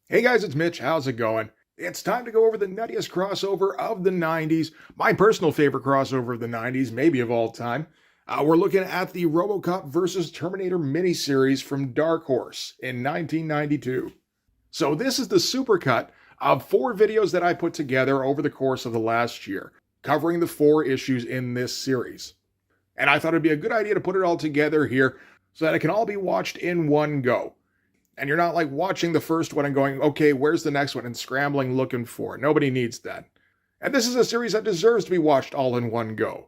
Hey guys, it's Mitch. How's it going? It's time to go over the nuttiest crossover of the 90s, my personal favorite crossover of the 90s, maybe of all time. We're looking at the ROBOCOP versus Terminator miniseries from Dark Horse in 1992. So this is the supercut of 4 videos that I put together over the course of the last year, covering the 4 issues in this series. And I thought it'd be a good idea to put it all together here so that it can all be watched in one go. And you're not like watching the first one and going, okay, where's the next one? And scrambling looking for it. Nobody needs that. And this is a series that deserves to be watched all in one go.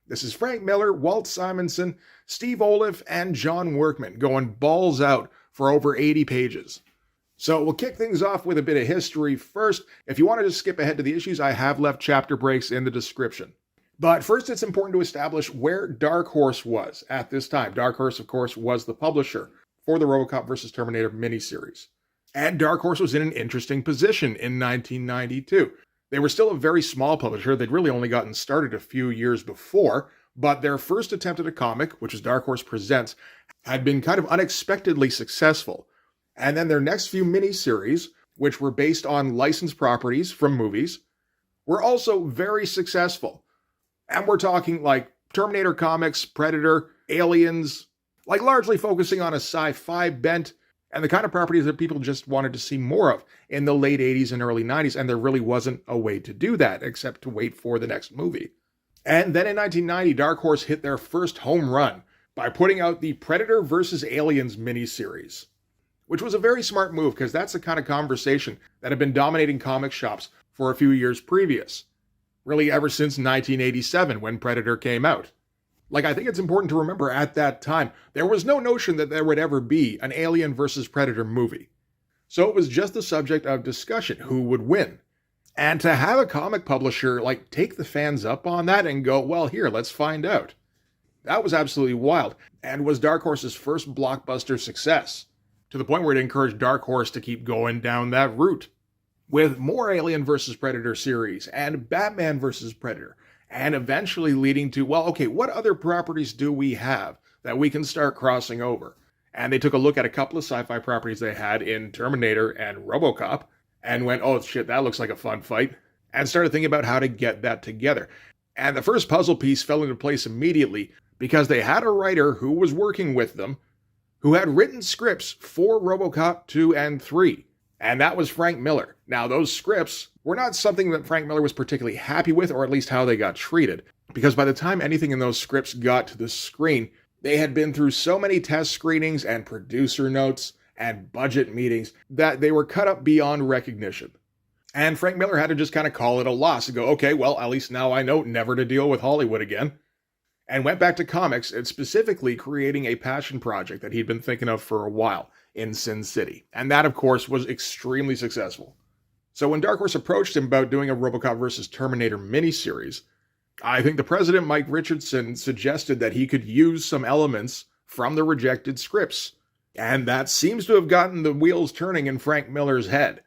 This is Frank Miller, Walt Simonson, Steve Oliff, and John Workman going balls out for over 80 pages. So we'll kick things off with a bit of history first. If you want to just skip ahead to the issues, I have left chapter breaks in the description. But first, it's important to establish where Dark Horse was at this time. Dark Horse, of course, was the publisher for the ROBOCOP vs. Terminator miniseries. And Dark Horse was in an interesting position in 1992. They were still a very small publisher. They'd really only gotten started a few years before, but their first attempt at a comic, which is Dark Horse Presents, had been kind of unexpectedly successful. And then their next few miniseries, which were based on licensed properties from movies, were also very successful. And we're talking like Terminator comics, Predator, Aliens, like largely focusing on a sci-fi bent and the kind of properties that people just wanted to see more of in the late 80s and early 90s, and there really wasn't a way to do that except to wait for the next movie. And then in 1990, Dark Horse hit their first home run by putting out the Predator vs. Aliens miniseries, which was a very smart move because that's the kind of conversation that had been dominating comic shops for a few years previous, really ever since 1987 when Predator came out. Like, I think it's important to remember at that time, there was no notion that there would ever be an Alien versus Predator movie. So it was just the subject of discussion, who would win. And to have a comic publisher, like, take the fans up on that and go, well, here, let's find out. That was absolutely wild, and was Dark Horse's first blockbuster success, to the point where it encouraged Dark Horse to keep going down that route, with more Alien versus Predator series, and Batman versus Predator, and eventually leading to, well, okay, what other properties do we have that we can start crossing over? And they took a look at a couple of sci-fi properties they had in Terminator and ROBOCOP and went, oh shit, that looks like a fun fight, and started thinking about how to get that together. And the first puzzle piece fell into place immediately because they had a writer who was working with them who had written scripts for ROBOCOP 2 and 3. And that was Frank Miller. Now, those scripts were not something that Frank Miller was particularly happy with, or at least how they got treated. Because by the time anything in those scripts got to the screen, they had been through so many test screenings and producer notes and budget meetings that they were cut up beyond recognition. And Frank Miller had to just kind of call it a loss and go, okay, well, at least now I know never to deal with Hollywood again. And went back to comics and specifically creating a passion project that he'd been thinking of for a while in Sin City. And that, of course, was extremely successful. So when Dark Horse approached him about doing a ROBOCOP vs. Terminator miniseries, I think the president, Mike Richardson, suggested that he could use some elements from the rejected scripts. And that seems to have gotten the wheels turning in Frank Miller's head,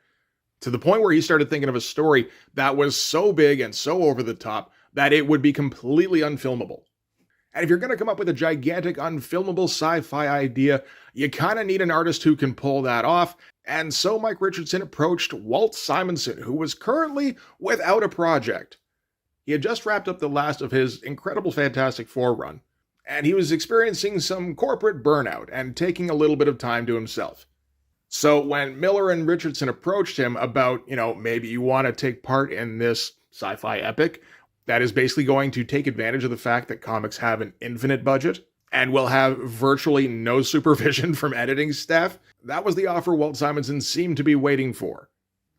to the point where he started thinking of a story that was so big and so over the top that it would be completely unfilmable. And if you're going to come up with a gigantic, unfilmable sci-fi idea, you kind of need an artist who can pull that off. And so Mike Richardson approached Walt Simonson, who was currently without a project. He had just wrapped up the last of his incredible Fantastic Four run, and he was experiencing some corporate burnout and taking a little bit of time to himself. So when Miller and Richardson approached him about, maybe you want to take part in this sci-fi epic that is basically going to take advantage of the fact that comics have an infinite budget and will have virtually no supervision from editing staff, that was the offer Walt Simonson seemed to be waiting for.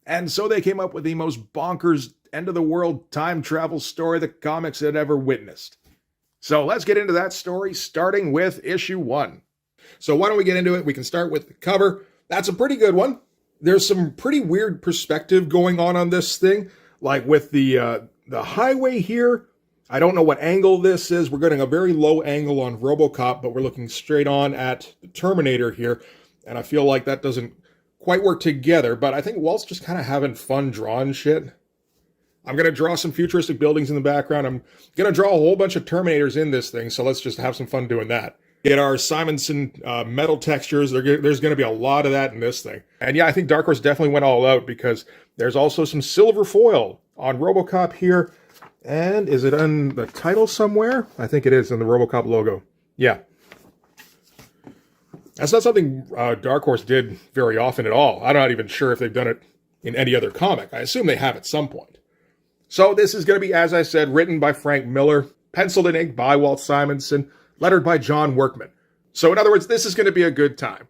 And so they came up with the most bonkers, end-of-the-world time travel story the comics had ever witnessed. So let's get into that story, starting with issue 1. So why don't we get into it? We can start with the cover. That's a pretty good one. There's some pretty weird perspective going on this thing, like with the highway here. I don't know what angle this is. We're getting a very low angle on ROBOCOP, but we're looking straight on at the Terminator here. And I feel like that doesn't quite work together, but I think Walt's just kind of having fun drawing shit. I'm going to draw some futuristic buildings in the background. I'm going to draw a whole bunch of Terminators in this thing, so let's just have some fun doing that. Get our Simonson metal textures. There's going to be a lot of that in this thing. And yeah, I think Dark Horse definitely went all out because there's also some silver foil on ROBOCOP here. And is it on the title somewhere? I think it is in the ROBOCOP logo. Yeah. That's not something Dark Horse did very often at all. I'm not even sure if they've done it in any other comic. I assume they have at some point. So this is going to be, as I said, written by Frank Miller, penciled in ink by Walt Simonson, lettered by John Workman. So in other words, this is going to be a good time.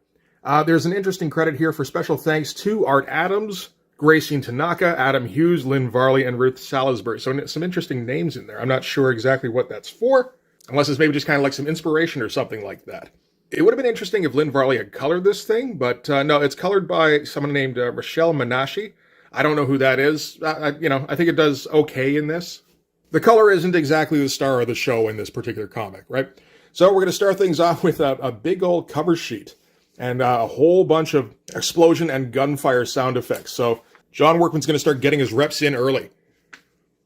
There's an interesting credit here for special thanks to Art Adams, Gracine Tanaka, Adam Hughes, Lynn Varley, and Ruth Salisbury. So some interesting names in there. I'm not sure exactly what that's for, unless it's maybe just kind of like some inspiration or something like that. It would have been interesting if Lynn Varley had colored this thing, but no, it's colored by someone named Rochelle Menashe. I don't know who that is. I think it does okay in this. The color isn't exactly the star of the show in this particular comic, right? So we're going to start things off with a big old cover sheet and a whole bunch of explosion and gunfire sound effects. So John Workman's going to start getting his reps in early.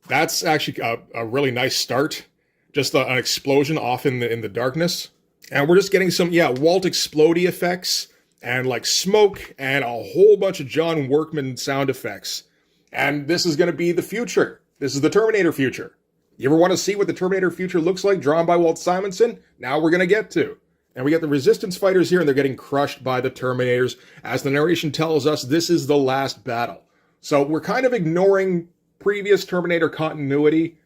That's actually a really nice start. Just an explosion off in the darkness. And we're just getting some, Walt explodey effects and like smoke and a whole bunch of John Workman sound effects. And this is going to be the future. This is the Terminator future. You ever want to see what the Terminator future looks like, drawn by Walt Simonson? Now we're going to get to. And we get the Resistance fighters here, and they're getting crushed by the Terminators. As the narration tells us, this is the last battle. So we're kind of ignoring previous Terminator continuity.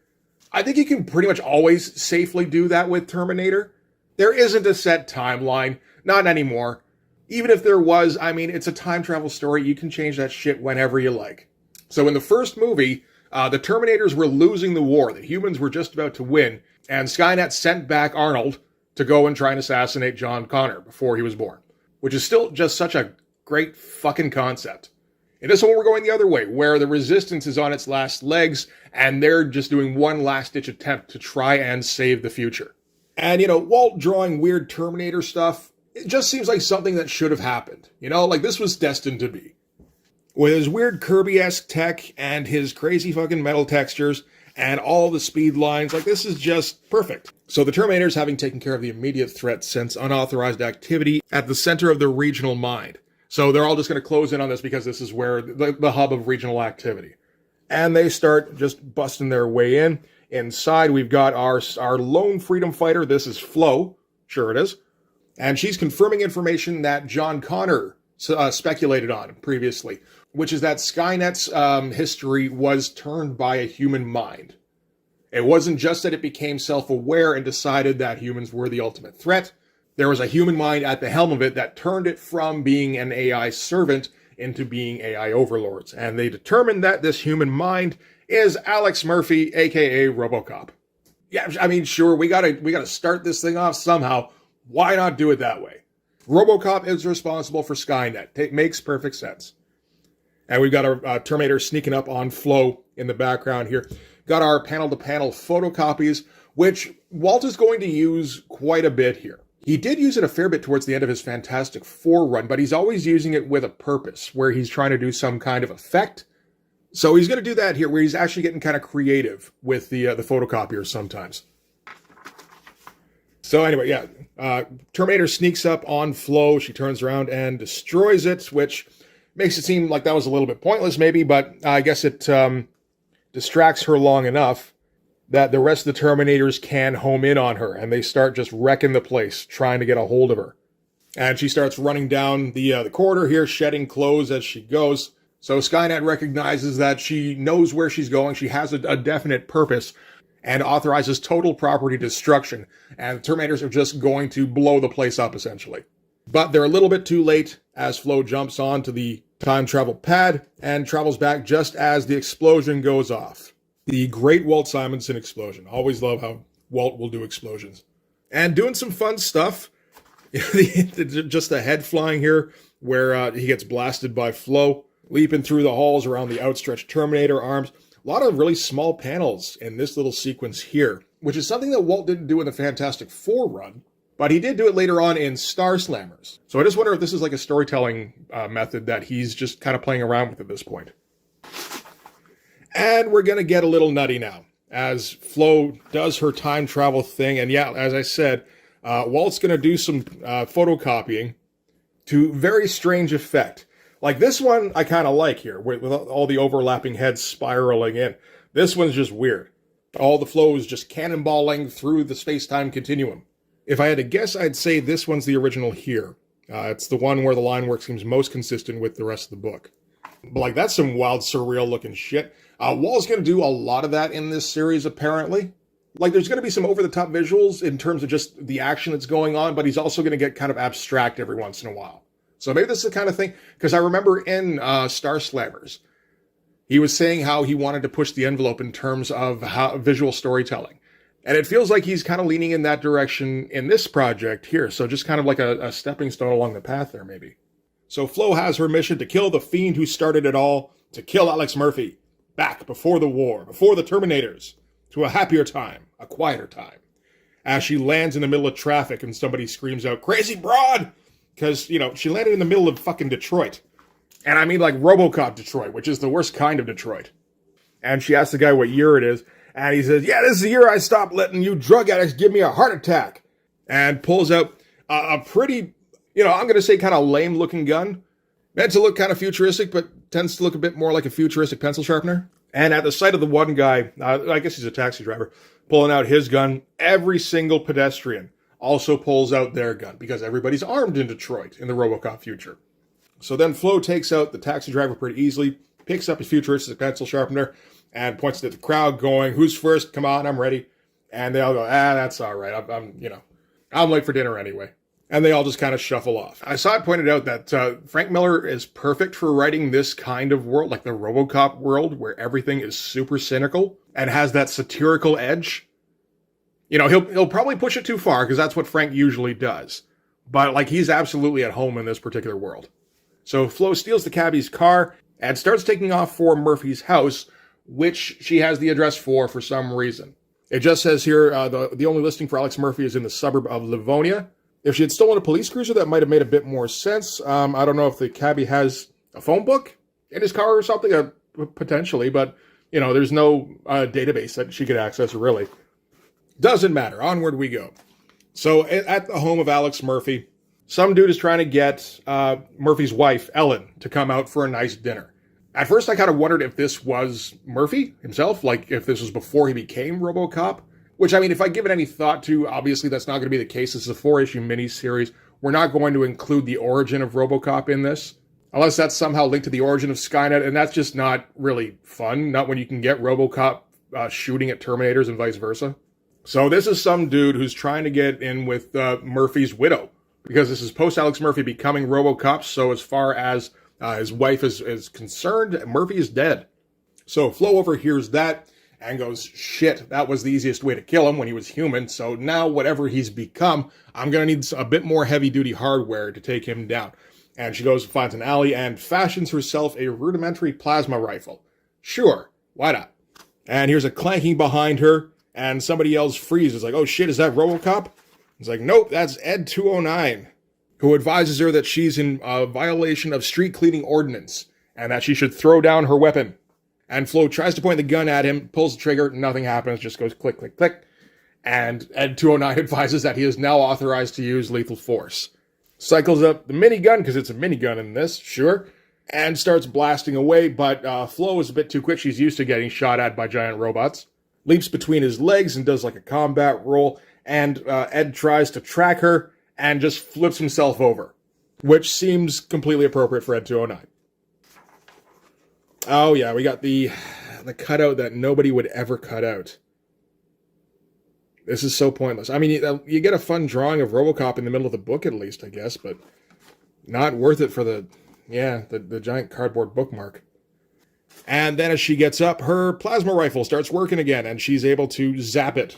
I think you can pretty much always safely do that with Terminator. There isn't a set timeline. Not anymore. Even if there was, I mean, it's a time travel story. You can change that shit whenever you like. So in the first movie, the Terminators were losing the war. The humans were just about to win. And Skynet sent back Arnold to go and try and assassinate John Connor before he was born. Which is still just such a great fucking concept. In this one, we're going the other way, where the Resistance is on its last legs, and they're just doing one last-ditch attempt to try and save the future. And, Walt drawing weird Terminator stuff, it just seems like something that should have happened. Like this was destined to be. With his weird Kirby-esque tech and his crazy fucking metal textures and all the speed lines, like this is just perfect. So the Terminators, having taken care of the immediate threat, sense unauthorized activity at the center of the regional mind. So they're all just going to close in on this because this is where the hub of regional activity. And they start just busting their way in. Inside, we've got our lone freedom fighter. This is Flo. Sure it is. And she's confirming information that John Connor speculated on previously, which is that Skynet's history was turned by a human mind. It wasn't just that it became self-aware and decided that humans were the ultimate threat. There was a human mind at the helm of it that turned it from being an AI servant into being AI overlords. And they determined that this human mind is Alex Murphy, aka ROBOCOP. Yeah, I mean, sure, we gotta start this thing off somehow. Why not do it that way? ROBOCOP is responsible for Skynet. It makes perfect sense. And we've got our Terminator sneaking up on Flo in the background here. Got our panel-to-panel photocopies, which Walt is going to use quite a bit here. He did use it a fair bit towards the end of his Fantastic Four run, but he's always using it with a purpose, where he's trying to do some kind of effect. So he's going to do that here, where he's actually getting kind of creative with the photocopiers sometimes. So anyway, Terminator sneaks up on Flo. She turns around and destroys it, which makes it seem like that was a little bit pointless maybe, but I guess it distracts her long enough that the rest of the Terminators can home in on her, and they start just wrecking the place, trying to get a hold of her. And she starts running down the corridor here, shedding clothes as she goes. So Skynet recognizes that she knows where she's going, she has a definite purpose, and authorizes total property destruction. And the Terminators are just going to blow the place up, essentially. But they're a little bit too late, as Flo jumps onto the time travel pad and travels back just as the explosion goes off. The great Walt Simonson explosion. Always love how Walt will do explosions. And doing some fun stuff. Just the head flying here, where he gets blasted by Flo. Leaping through the halls around the outstretched Terminator arms. A lot of really small panels in this little sequence here, which is something that Walt didn't do in the Fantastic Four run, but he did do it later on in Star Slammers. So I just wonder if this is like a storytelling method that he's just kind of playing around with at this point. And we're going to get a little nutty now, as Flo does her time travel thing. And yeah, as I said, Walt's going to do some photocopying to very strange effect. Like this one I kind of like here, with all the overlapping heads spiraling in. This one's just weird. All the flow is just cannonballing through the space-time continuum. If I had to guess, I'd say this one's the original here. It's the one where the line work seems most consistent with the rest of the book. But like, that's some wild, surreal-looking shit. Wall's going to do a lot of that in this series, apparently. Like, there's going to be some over-the-top visuals in terms of just the action that's going on, but he's also going to get kind of abstract every once in a while. So maybe this is the kind of thing, because I remember in Star Slammers, he was saying how he wanted to push the envelope in terms of visual storytelling. And it feels like he's kind of leaning in that direction in this project here. So just kind of like a stepping stone along the path there, maybe. So Flo has her mission to kill the fiend who started it all, to kill Alex Murphy, back before the war, before the Terminators, to a happier time, a quieter time. As she lands in the middle of traffic and somebody screams out, "Crazy broad!" Because, you know, she landed in the middle of fucking Detroit. And I mean like ROBOCOP Detroit, which is the worst kind of Detroit. And she asks the guy what year it is. And he says, "Yeah, this is the year I stopped letting you drug addicts give me a heart attack." And pulls out a pretty, you know, I'm going to say kind of lame looking gun. Meant to look kind of futuristic, but tends to look a bit more like a futuristic pencil sharpener. And at the sight of the one guy, I guess he's a taxi driver, pulling out his gun, every single pedestrian also pulls out their gun, because everybody's armed in Detroit in the ROBOCOP future. So then Flo takes out the taxi driver pretty easily, picks up his futuristic pencil sharpener, and points at the crowd going, "Who's first? Come on, I'm ready." And they all go, "That's all right. I'm late for dinner anyway." And they all just kind of shuffle off. I saw it pointed out that Frank Miller is perfect for writing this kind of world, like the ROBOCOP world, where everything is super cynical and has that satirical edge. You know, he'll probably push it too far, because that's what Frank usually does. But, like, he's absolutely at home in this particular world. So Flo steals the cabbie's car and starts taking off for Murphy's house, which she has the address for some reason. It just says here, the only listing for Alex Murphy is in the suburb of Livonia. If she had stolen a police cruiser, that might have made a bit more sense. I don't know if the cabbie has a phone book in his car or something, potentially, but, you know, there's no database that she could access, really. Doesn't matter. Onward we go. So at the home of Alex Murphy, some dude is trying to get Murphy's wife, Ellen, to come out for a nice dinner. At first, I kind of wondered if this was Murphy himself, like if this was before he became ROBOCOP. Which, I mean, if I give it any thought to, obviously that's not going to be the case. This is a 4-issue miniseries. We're not going to include the origin of ROBOCOP in this, unless that's somehow linked to the origin of Skynet, and that's just not really fun. Not when you can get ROBOCOP shooting at Terminators and vice versa. So this is some dude who's trying to get in with Murphy's widow, because this is post-Alex Murphy becoming ROBOCOP, so as far as his wife is concerned, Murphy is dead. So Flo overhears that and goes, "Shit, that was the easiest way to kill him when he was human, so now whatever he's become, I'm going to need a bit more heavy-duty hardware to take him down." And she goes, finds an alley, and fashions herself a rudimentary plasma rifle. Sure, why not? And here's a clanking behind her, and somebody yells, "Freeze." It's like, "Oh shit, is that ROBOCOP?" It's like, "Nope, that's Ed 209, who advises her that she's in violation of street cleaning ordinance, and that she should throw down her weapon." And Flo tries to point the gun at him, pulls the trigger, nothing happens, just goes click, click, click. And Ed 209 advises that he is now authorized to use lethal force. Cycles up the minigun, because it's a minigun in this, sure, and starts blasting away, but Flo is a bit too quick. She's used to getting shot at by giant robots. Leaps between his legs and does like a combat roll, and Ed tries to track her and just flips himself over, which seems completely appropriate for Ed 209. Oh yeah, we got the cutout that nobody would ever cut out. This is so pointless. I mean, you get a fun drawing of ROBOCOP in the middle of the book at least, I guess, but not worth it for the giant cardboard bookmark. And then as she gets up, her plasma rifle starts working again, and she's able to zap it,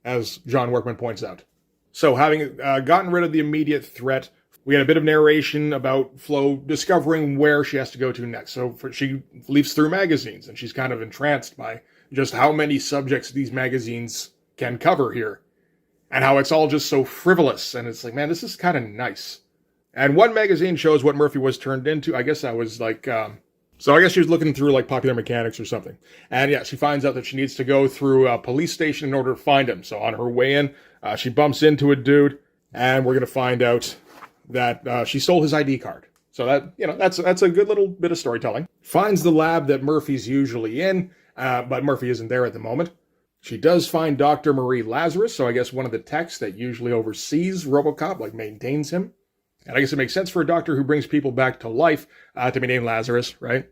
as John Workman points out. So having gotten rid of the immediate threat, we had a bit of narration about Flo discovering where she has to go to next. So she leafs through magazines, and she's kind of entranced by just how many subjects these magazines can cover here, and how it's all just so frivolous. And it's like, man, this is kind of nice. And one magazine shows what Murphy was turned into. I guess that was like, so I guess she was looking through like Popular Mechanics or something. And yeah, she finds out that she needs to go through a police station in order to find him. So on her way in, she bumps into a dude And we're going to find out that she stole his ID card. So that's a good little bit of storytelling. Finds the lab that Murphy's usually in, but Murphy isn't there at the moment. She does find Dr. Marie Lazarus, so I guess one of the techs that usually oversees RoboCop, like maintains him. And I guess it makes sense for a doctor who brings people back to life to be named Lazarus, right?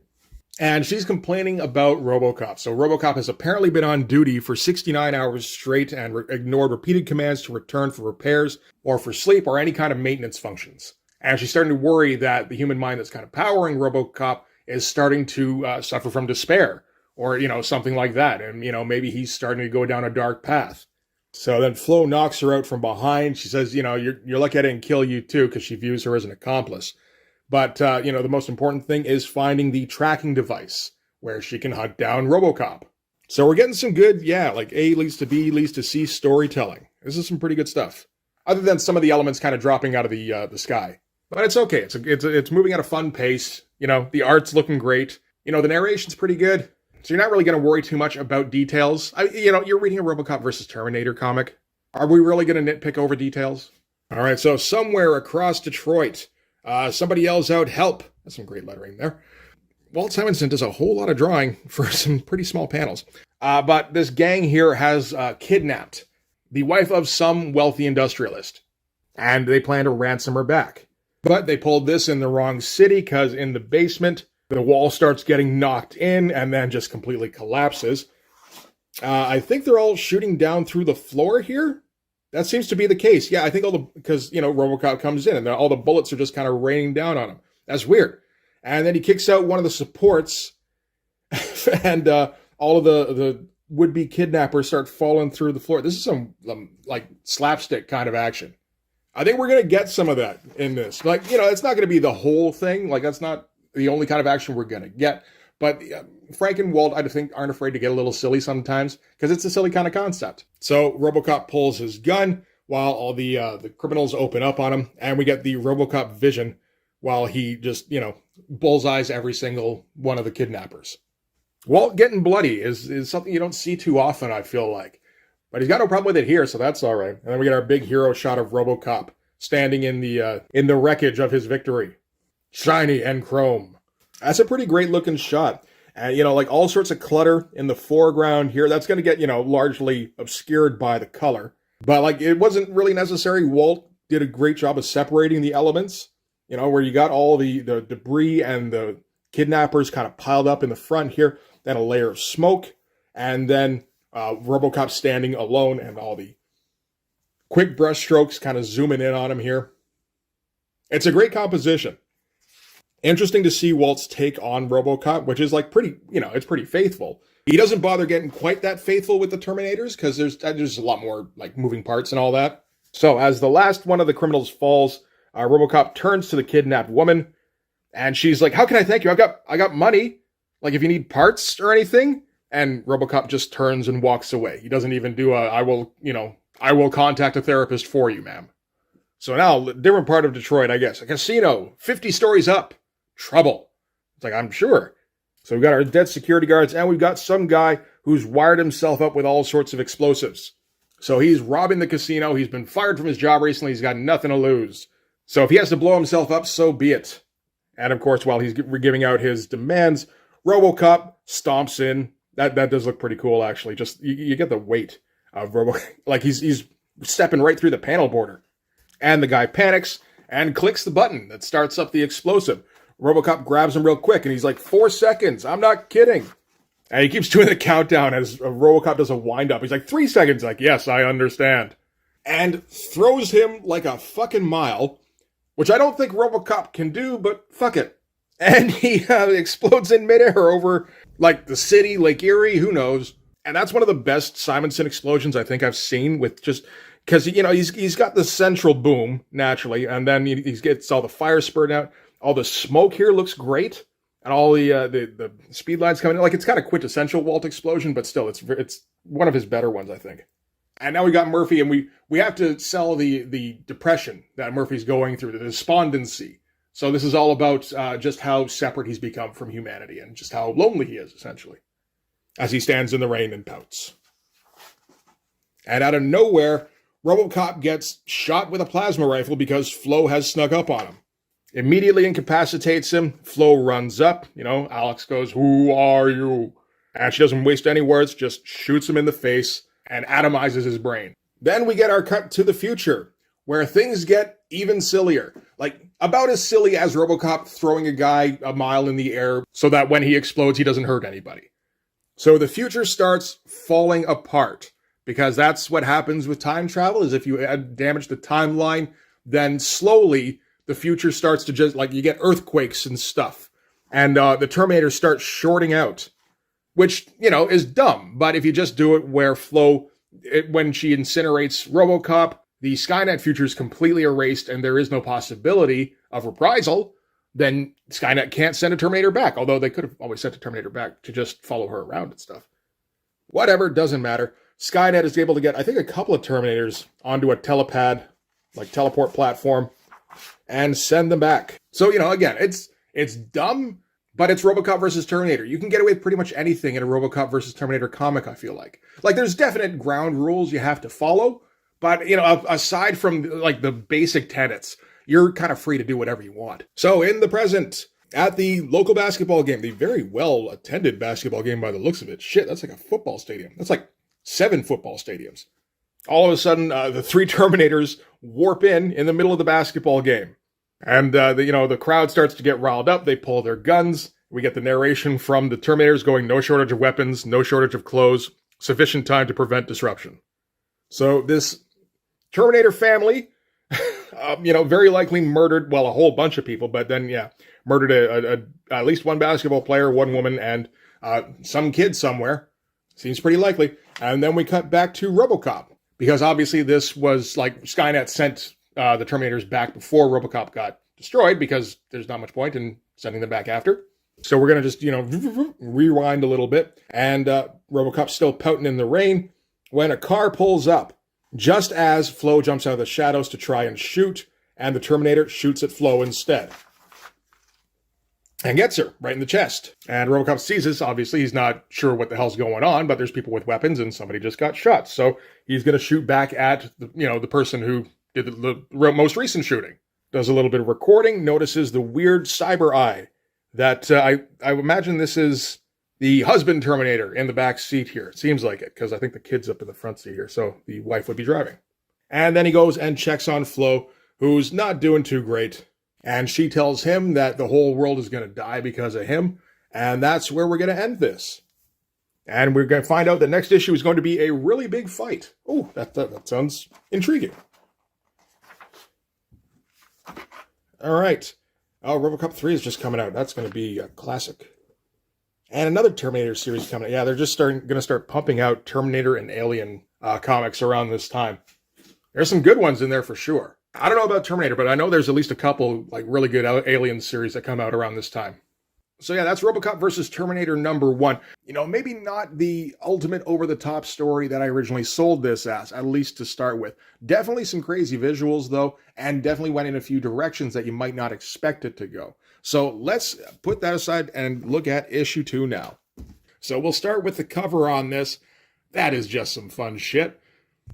And she's complaining about RoboCop. So RoboCop has apparently been on duty for 69 hours straight and ignored repeated commands to return for repairs or for sleep or any kind of maintenance functions. And she's starting to worry that the human mind that's kind of powering RoboCop is starting to suffer from despair or, something like that. And, maybe he's starting to go down a dark path. So then Flo knocks her out from behind. She says, you're lucky I didn't kill you too, because she views her as an accomplice. But, the most important thing is finding the tracking device where she can hunt down RoboCop. So we're getting some good, like A leads to B leads to C storytelling. This is some pretty good stuff. Other than some of the elements kind of dropping out of the sky. But it's okay. It's moving at a fun pace. The art's looking great. The narration's pretty good. So you're not really going to worry too much about details. You're reading a RoboCop versus Terminator comic. Are we really going to nitpick over details? All right, so somewhere across Detroit, somebody yells out, "Help!" That's some great lettering there. Walt Simonson does a whole lot of drawing for some pretty small panels. But this gang here has kidnapped the wife of some wealthy industrialist. And they plan to ransom her back. But they pulled this in the wrong city because in the basement, the wall starts getting knocked in and then just completely collapses. I think they're all shooting down through the floor here. That seems to be the case. Yeah, I think because RoboCop comes in and all the bullets are just kind of raining down on him. That's weird. And then he kicks out one of the supports and all of the would-be kidnappers start falling through the floor. This is some like slapstick kind of action. I think we're going to get some of that in this. It's not going to be the whole thing. That's not the only kind of action we're going to get. But Frank and Walt, I think, aren't afraid to get a little silly sometimes because it's a silly kind of concept. So RoboCop pulls his gun while all the criminals open up on him. And we get the RoboCop vision while he just, bullseyes every single one of the kidnappers. Walt getting bloody is something you don't see too often, I feel like. But he's got no problem with it here, so that's all right. And then we get our big hero shot of RoboCop standing in the wreckage of his victory. Shiny and chrome. That's a pretty great looking shot. And, all sorts of clutter in the foreground here. That's going to get, largely obscured by the color. But, it wasn't really necessary. Walt did a great job of separating the elements. Where you got all the debris and the kidnappers kind of piled up in the front here. Then a layer of smoke. And then RoboCop standing alone and all the quick brush strokes kind of zooming in on him here. It's a great composition. Interesting to see Walt's take on RoboCop, which is pretty, it's pretty faithful. He doesn't bother getting quite that faithful with the Terminators because there's a lot more moving parts and all that. So as the last one of the criminals falls, RoboCop turns to the kidnapped woman and she's like, "How can I thank you? I got money. If you need parts or anything." And RoboCop just turns and walks away. He doesn't even do I will contact a therapist for you, ma'am. So now, different part of Detroit, I guess. A casino, 50 stories up. Trouble. It's I'm sure. So we've got our dead security guards, and we've got some guy who's wired himself up with all sorts of explosives. So he's robbing the casino. He's been fired from his job recently. He's got nothing to lose. So if he has to blow himself up, so be it. And of course, while he's giving out his demands, RoboCop stomps in. That does look pretty cool, actually. Just, you get the weight of RoboCop. He's stepping right through the panel border. And the guy panics and clicks the button that starts up the explosive. RoboCop grabs him real quick, and he's 4 seconds. I'm not kidding. And he keeps doing the countdown as RoboCop does a wind-up. He's 3 seconds. Yes, I understand. And throws him like a fucking mile, which I don't think RoboCop can do, but fuck it. And he explodes in midair over, the city, Lake Erie, who knows. And that's one of the best Simonson explosions I think I've seen with just... Because, he's got the central boom, naturally, and then he gets all the fire spurting out. All the smoke here looks great, and all the speed lines coming in. It's kind of quintessential Walt explosion, but still, it's one of his better ones, I think. And now we got Murphy, and we have to sell the depression that Murphy's going through, the despondency. So this is all about just how separate he's become from humanity, and just how lonely he is, essentially, as he stands in the rain and pouts. And out of nowhere, RoboCop gets shot with a plasma rifle because Flo has snuck up on him. Immediately incapacitates him. Flo runs up. Alex goes, "Who are you?" And she doesn't waste any words, just shoots him in the face and atomizes his brain. Then we get our cut to the future, where things get even sillier. Like, about as silly as RoboCop throwing a guy a mile in the air so that when he explodes, he doesn't hurt anybody. So the future starts falling apart, because that's what happens with time travel, is if you damage the timeline, then slowly the future starts to just, like, you get earthquakes and stuff. And the Terminator starts shorting out, which, is dumb. But if you just do it where Flo, when she incinerates RoboCop, the Skynet future is completely erased and there is no possibility of reprisal, then Skynet can't send a Terminator back. Although they could have always sent a Terminator back to just follow her around and stuff. Whatever, doesn't matter. Skynet is able to get, I think, a couple of Terminators onto a telepad, like teleport platform, and send them back. So, again, it's dumb, but it's RoboCop versus Terminator. You can get away with pretty much anything in a RoboCop versus Terminator comic, I feel like. Like, there's definite ground rules you have to follow, but, aside from, like, the basic tenets, you're kind of free to do whatever you want. So, in the present, at the local basketball game, the very well-attended basketball game by the looks of it. Shit, that's like a football stadium. That's like 7 football stadiums. All of a sudden, the 3 Terminators warp in the middle of the basketball game. And, the crowd starts to get riled up. They pull their guns. We get the narration from the Terminators going, "No shortage of weapons, no shortage of clothes, sufficient time to prevent disruption." So this Terminator family, very likely murdered, well, a whole bunch of people, but then, murdered at least one basketball player, one woman, and some kid somewhere. Seems pretty likely. And then we cut back to RoboCop, because obviously this was like Skynet sent the Terminators back before RoboCop got destroyed, because there's not much point in sending them back after. So we're going to just, rewind a little bit. And RoboCop's still pouting in the rain when a car pulls up, just as Flo jumps out of the shadows to try and shoot, and the Terminator shoots at Flo instead. And gets her right in the chest. And RoboCop sees this. Obviously, he's not sure what the hell's going on, but there's people with weapons and somebody just got shot. So he's going to shoot back at the person who did the most recent shooting. Does a little bit of recording, notices the weird cyber eye that I imagine this is the husband Terminator in the back seat here. It seems like it, because I think the kid's up in the front seat here, so the wife would be driving. And then he goes and checks on Flo, who's not doing too great. And she tells him that the whole world is going to die because of him. And that's where we're going to end this. And we're going to find out the next issue is going to be a really big fight. Oh, that sounds intriguing. All right. Oh, RoboCop 3 is just coming out. That's going to be a classic. And another Terminator series coming out. Yeah, they're just going to start pumping out Terminator and Alien comics around this time. There's some good ones in there for sure. I don't know about Terminator, but I know there's at least a couple like really good Alien series that come out around this time. So yeah, that's RoboCop versus Terminator #1. Maybe not the ultimate over-the-top story that I originally sold this as, at least to start with. Definitely some crazy visuals, though, and definitely went in a few directions that you might not expect it to go. So let's put that aside and look at issue 2 now. So we'll start with the cover on this. That is just some fun shit.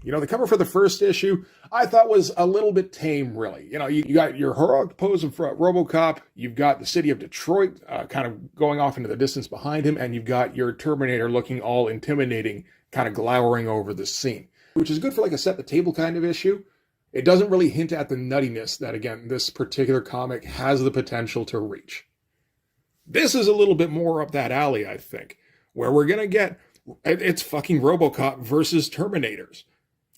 The cover for the first issue, I thought was a little bit tame, really. You got your heroic pose of RoboCop, you've got the city of Detroit kind of going off into the distance behind him, and you've got your Terminator looking all intimidating, kind of glowering over the scene, which is good for like a set-the-table kind of issue. It doesn't really hint at the nuttiness that, again, this particular comic has the potential to reach. This is a little bit more up that alley, I think, where we're going to get, it's fucking RoboCop versus Terminators.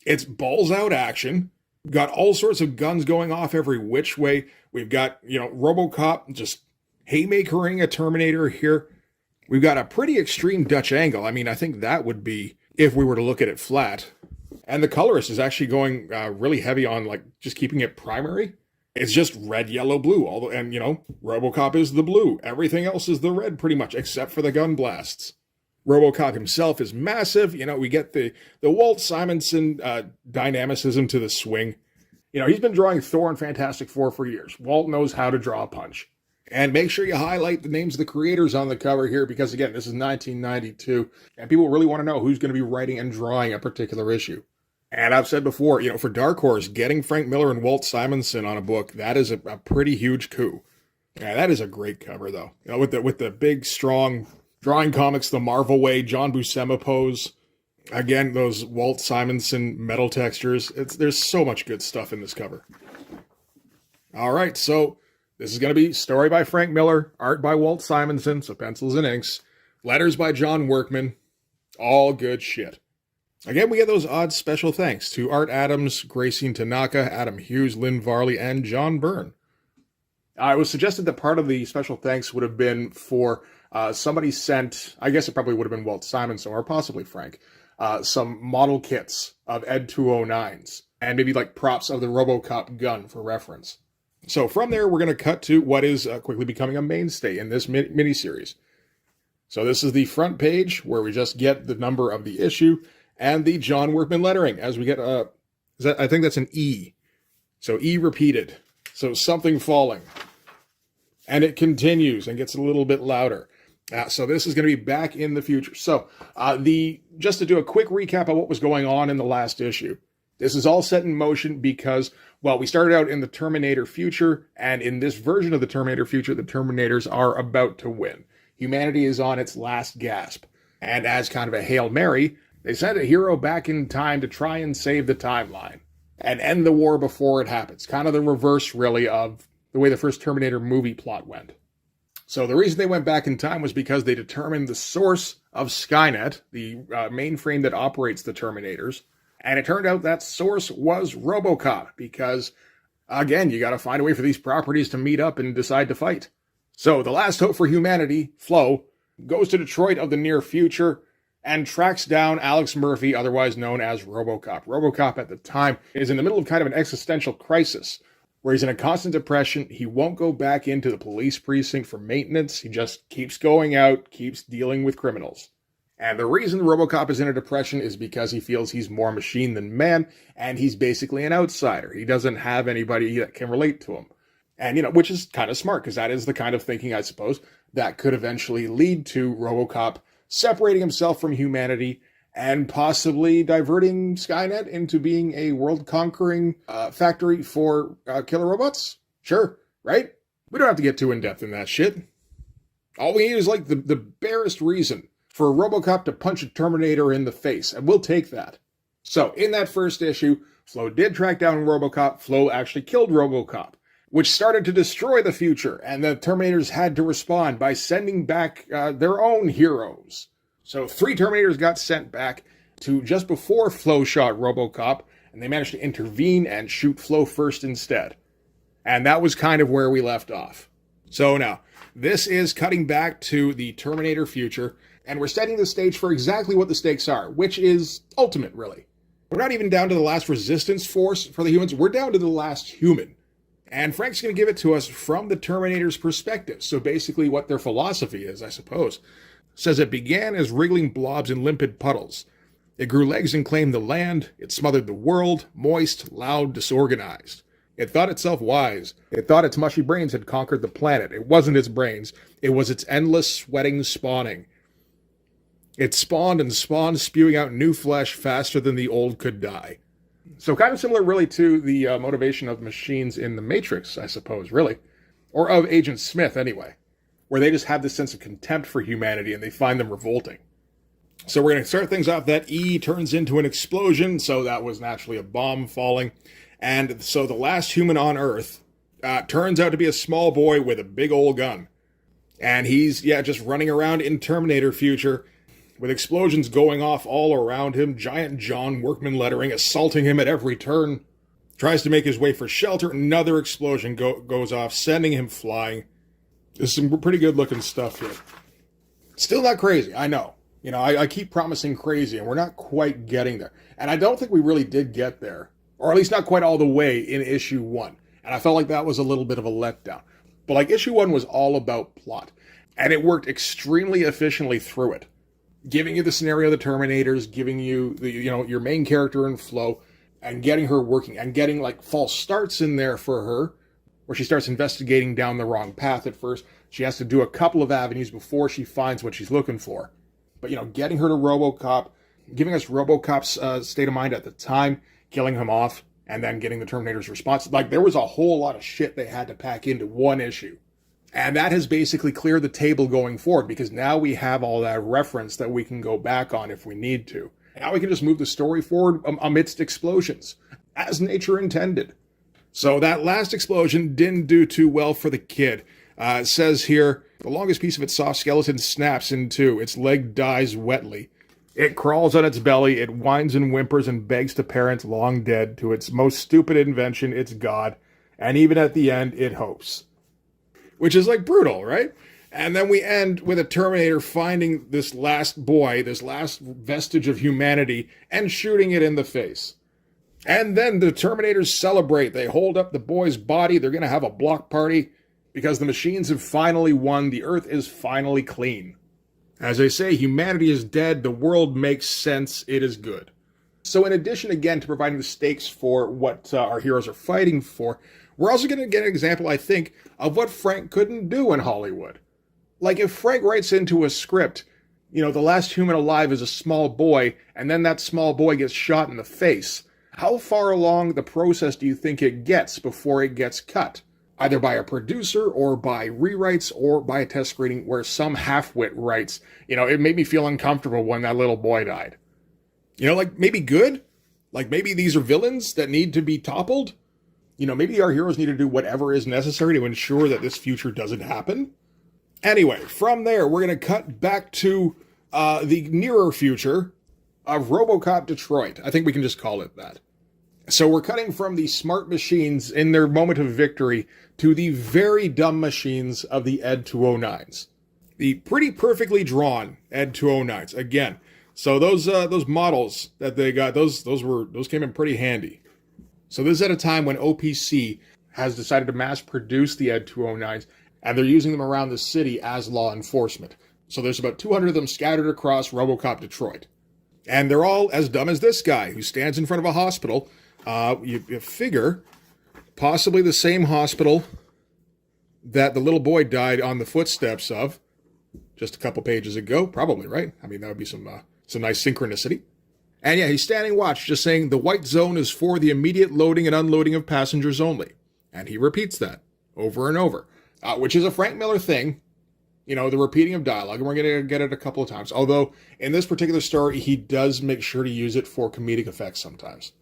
It's balls out action. We've got all sorts of guns going off every which way. We've got, RoboCop just haymakering a Terminator here. We've got a pretty extreme Dutch angle. I mean, I think that would be if we were to look at it flat. And the colorist is actually going really heavy on like just keeping it primary. It's just red, yellow, blue. And RoboCop is the blue. Everything else is the red pretty much, except for the gun blasts. RoboCop himself is massive. We get the Walt Simonson dynamicism to the swing. He's been drawing Thor and Fantastic Four for years. Walt knows how to draw a punch. And make sure you highlight the names of the creators on the cover here, because again, this is 1992, and people really want to know who's going to be writing and drawing a particular issue. And I've said before, for Dark Horse, getting Frank Miller and Walt Simonson on a book, that is a pretty huge coup. Yeah, that is a great cover, though. With the big, strong drawing comics the Marvel way, John Buscema pose. Again, those Walt Simonson metal textures. There's so much good stuff in this cover. All right, so this is going to be story by Frank Miller, art by Walt Simonson, so pencils and inks, letters by John Workman, all good shit. Again, we get those odd special thanks to Art Adams, Gracine Tanaka, Adam Hughes, Lynn Varley, and John Byrne. It was suggested that part of the special thanks would have been for somebody sent, I guess it probably would have been Walt Simonson or possibly Frank, some model kits of Ed 209s and maybe like props of the ROBOCOP gun for reference. So from there, we're going to cut to what is quickly becoming a mainstay in this miniseries. So this is the front page where we just get the number of the issue and the John Workman lettering as we get, I think that's an E. So E repeated. So something falling. And it continues and gets a little bit louder. So this is going to be back in the future. So just to do a quick recap of what was going on in the last issue. This is all set in motion because, well, we started out in the Terminator future, and in this version of the Terminator future, the Terminators are about to win. Humanity is on its last gasp. And as kind of a Hail Mary, they sent a hero back in time to try and save the timeline and end the war before it happens. Kind of the reverse, really, of the way the first Terminator movie plot went. So the reason they went back in time was because they determined the source of Skynet, the mainframe that operates the Terminators. And it turned out that source was ROBOCOP because, again, you got to find a way for these properties to meet up and decide to fight. So the last hope for humanity, Flo, goes to Detroit of the near future and tracks down Alex Murphy, otherwise known as ROBOCOP. ROBOCOP at the time is in the middle of kind of an existential crisis where he's in a constant depression. He won't go back into the police precinct for maintenance. He just keeps going out, keeps dealing with criminals. And the reason ROBOCOP is in a depression is because he feels he's more machine than man, and he's basically an outsider. He doesn't have anybody that can relate to him. And, which is kind of smart, because that is the kind of thinking, I suppose, that could eventually lead to ROBOCOP separating himself from humanity and possibly diverting Skynet into being a world-conquering factory for killer robots? Sure, right? We don't have to get too in-depth in that shit. All we need is like the barest reason for ROBOCOP to punch a Terminator in the face, and we'll take that. So, in that first issue, Flo did track down ROBOCOP. Flo actually killed ROBOCOP, which started to destroy the future, and the Terminators had to respond by sending back their own heroes. So 3 Terminators got sent back to just before Flo shot ROBOCOP, and they managed to intervene and shoot Flo first instead. And that was kind of where we left off. So now, this is cutting back to the Terminator future, and we're setting the stage for exactly what the stakes are, which is ultimate, really. We're not even down to the last resistance force for the humans, we're down to the last human. And Frank's going to give it to us from the Terminator's perspective, so basically what their philosophy is, I suppose. Says it began as wriggling blobs in limpid puddles. It grew legs and claimed the land. It smothered the world, moist, loud, disorganized. It thought itself wise. It thought its mushy brains had conquered the planet. It wasn't its brains. It was its endless, sweating spawning. It spawned and spawned, spewing out new flesh faster than the old could die. So kind of similar, really, to the motivation of machines in The Matrix, I suppose, really. Or of Agent Smith, anyway. Where they just have this sense of contempt for humanity and they find them revolting. So we're going to start things off. That E turns into an explosion, so that was naturally a bomb falling. And so the last human on Earth turns out to be a small boy with a big old gun. And he's, just running around in Terminator future with explosions going off all around him, giant John Workman lettering assaulting him at every turn. Tries to make his way for shelter, another explosion goes off, sending him flying. There's some pretty good looking stuff here. Still not crazy, I know. I keep promising crazy, and we're not quite getting there. And I don't think we really did get there. Or at least not quite all the way in issue 1. And I felt like that was a little bit of a letdown. But like issue 1 was all about plot. And it worked extremely efficiently through it. Giving you the scenario of the Terminators, giving you the, your main character in Flo, and getting her working, and getting like false starts in there for her, where she starts investigating down the wrong path at first. She has to do a couple of avenues before she finds what she's looking for. But, getting her to ROBOCOP, giving us RoboCop's state of mind at the time, killing him off, and then getting the Terminator's response. Like, there was a whole lot of shit they had to pack into one issue. And that has basically cleared the table going forward, because now we have all that reference that we can go back on if we need to. Now we can just move the story forward amidst explosions, as nature intended. So that last explosion didn't do too well for the kid. It says here, the longest piece of its soft skeleton snaps in two. Its leg dies wetly. It crawls on its belly, it whines and whimpers and begs to parents long dead, to its most stupid invention, its god, and even at the end, it hopes. Which is like brutal, right? And then we end with a Terminator finding this last boy, this last vestige of humanity, and shooting it in the face. And then the Terminators celebrate. They hold up the boy's body. They're going to have a block party because the machines have finally won. The Earth is finally clean. As I say, humanity is dead. The world makes sense. It is good. So in addition, again, to providing the stakes for what our heroes are fighting for, we're also going to get an example, I think, of what Frank couldn't do in Hollywood. Like, if Frank writes into a script, the last human alive is a small boy, and then that small boy gets shot in the face, how far along the process do you think it gets before it gets cut? Either by a producer, or by rewrites, or by a test screening where some half-wit writes, it made me feel uncomfortable when that little boy died. Like, maybe good? Like, maybe these are villains that need to be toppled? Maybe our heroes need to do whatever is necessary to ensure that this future doesn't happen? Anyway, from there, we're going to cut back to the nearer future of RoboCop Detroit. I think we can just call it that. So we're cutting from the smart machines in their moment of victory to the very dumb machines of the Ed 209s. The pretty perfectly drawn Ed 209s. Again, so those models that they got, those came in pretty handy. So this is at a time when OPC has decided to mass produce the Ed 209s, and they're using them around the city as law enforcement. So there's about 200 of them scattered across RoboCop Detroit. And they're all as dumb as this guy who stands in front of a hospital. You figure possibly the same hospital that the little boy died on the footsteps of just a couple pages ago. Probably, right? I mean, that would be some nice synchronicity. And yeah, he's standing watch, just saying the white zone is for the immediate loading and unloading of passengers only. And he repeats that over and over, which is a Frank Miller thing. The repeating of dialogue, and we're going to get it a couple of times. Although, in this particular story, he does make sure to use it for comedic effects sometimes.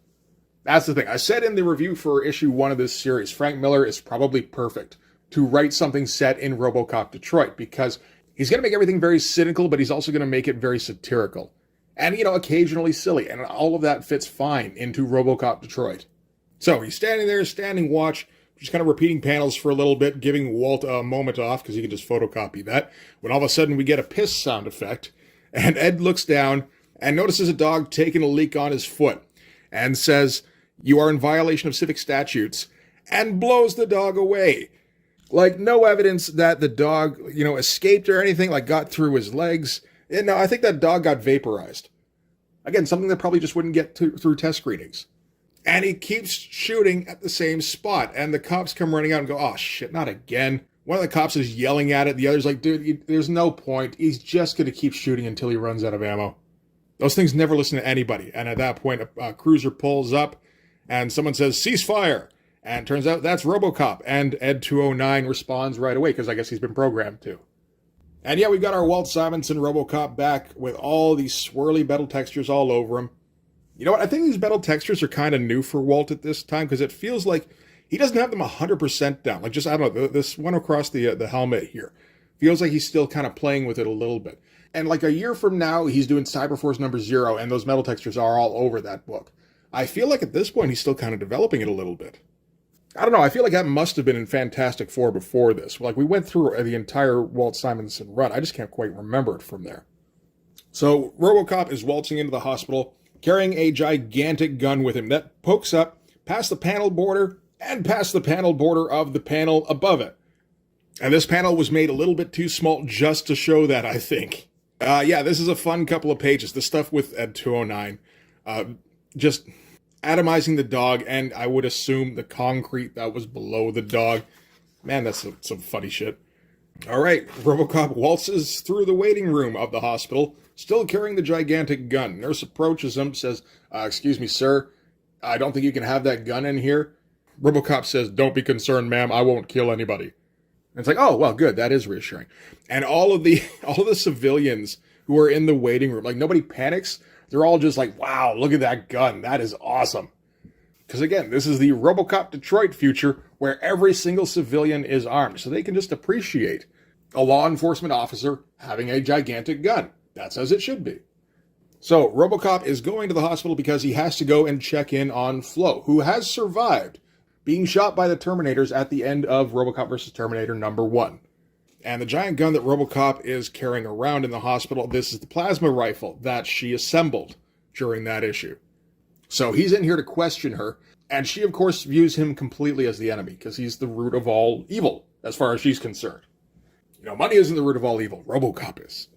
That's the thing. I said in the review for issue 1 of this series, Frank Miller is probably perfect to write something set in RoboCop Detroit, because he's going to make everything very cynical, but he's also going to make it very satirical. And, occasionally silly, and all of that fits fine into RoboCop Detroit. So, he's standing there, standing watch, just kind of repeating panels for a little bit, giving Walt a moment off, because he can just photocopy that, when all of a sudden we get a piss sound effect, and Ed looks down and notices a dog taking a leak on his foot, and says, "You are in violation of civic statutes," and blows the dog away. Like, no evidence that the dog, escaped or anything, like got through his legs. And no, I think that dog got vaporized. Again, something that probably just wouldn't get through test screenings. And he keeps shooting at the same spot. And the cops come running out and go, "Oh, shit, not again." One of the cops is yelling at it. The other's like, "Dude, there's no point. He's just going to keep shooting until he runs out of ammo." Those things never listen to anybody. And at that point, a cruiser pulls up and someone says, "Cease fire." And it turns out that's RoboCop. And Ed 209 responds right away, because I guess he's been programmed to. And yeah, we've got our Walt Simonson RoboCop back with all these swirly metal textures all over him. You know what? I think these metal textures are kind of new for Walt at this time, because it feels like he doesn't have them 100% down. Like, just, I don't know, this one across the helmet here feels like he's still kind of playing with it a little bit. And like a year from now, he's doing Cyberforce number 0, and those metal textures are all over that book. I feel like at this point, he's still kind of developing it a little bit. I don't know, I feel like that must have been in Fantastic Four before this. Like, we went through the entire Walt Simonson run. I just can't quite remember it from there. So, RoboCop is waltzing into the hospital, carrying a gigantic gun with him that pokes up past the panel border and past the panel border of the panel above it. And this panel was made a little bit too small just to show that, I think. Yeah, this is a fun couple of pages. The stuff with Ed 209, just atomizing the dog, and I would assume the concrete that was below the dog. Man, that's some funny shit. All right, RoboCop waltzes through the waiting room of the hospital, still carrying the gigantic gun. Nurse approaches him, says, excuse me, sir, I don't think you can have that gun in here. RoboCop says, don't be concerned, ma'am, I won't kill anybody. And it's like, oh, well, good, that is reassuring. And all of the civilians who are in the waiting room, like, nobody panics. They're all just like, wow, look at that gun, that is awesome. Because again, this is the RoboCop Detroit future where every single civilian is armed, so they can just appreciate a law enforcement officer having a gigantic gun. That's as it should be. So RoboCop is going to the hospital because he has to go and check in on Flo, who has survived being shot by the Terminators at the end of RoboCop vs. Terminator #1. And the giant gun that RoboCop is carrying around in the hospital, this is the plasma rifle that she assembled during that issue. So he's in here to question her, and she, of course, views him completely as the enemy, because he's the root of all evil, as far as she's concerned. You know, money isn't the root of all evil. RoboCop is.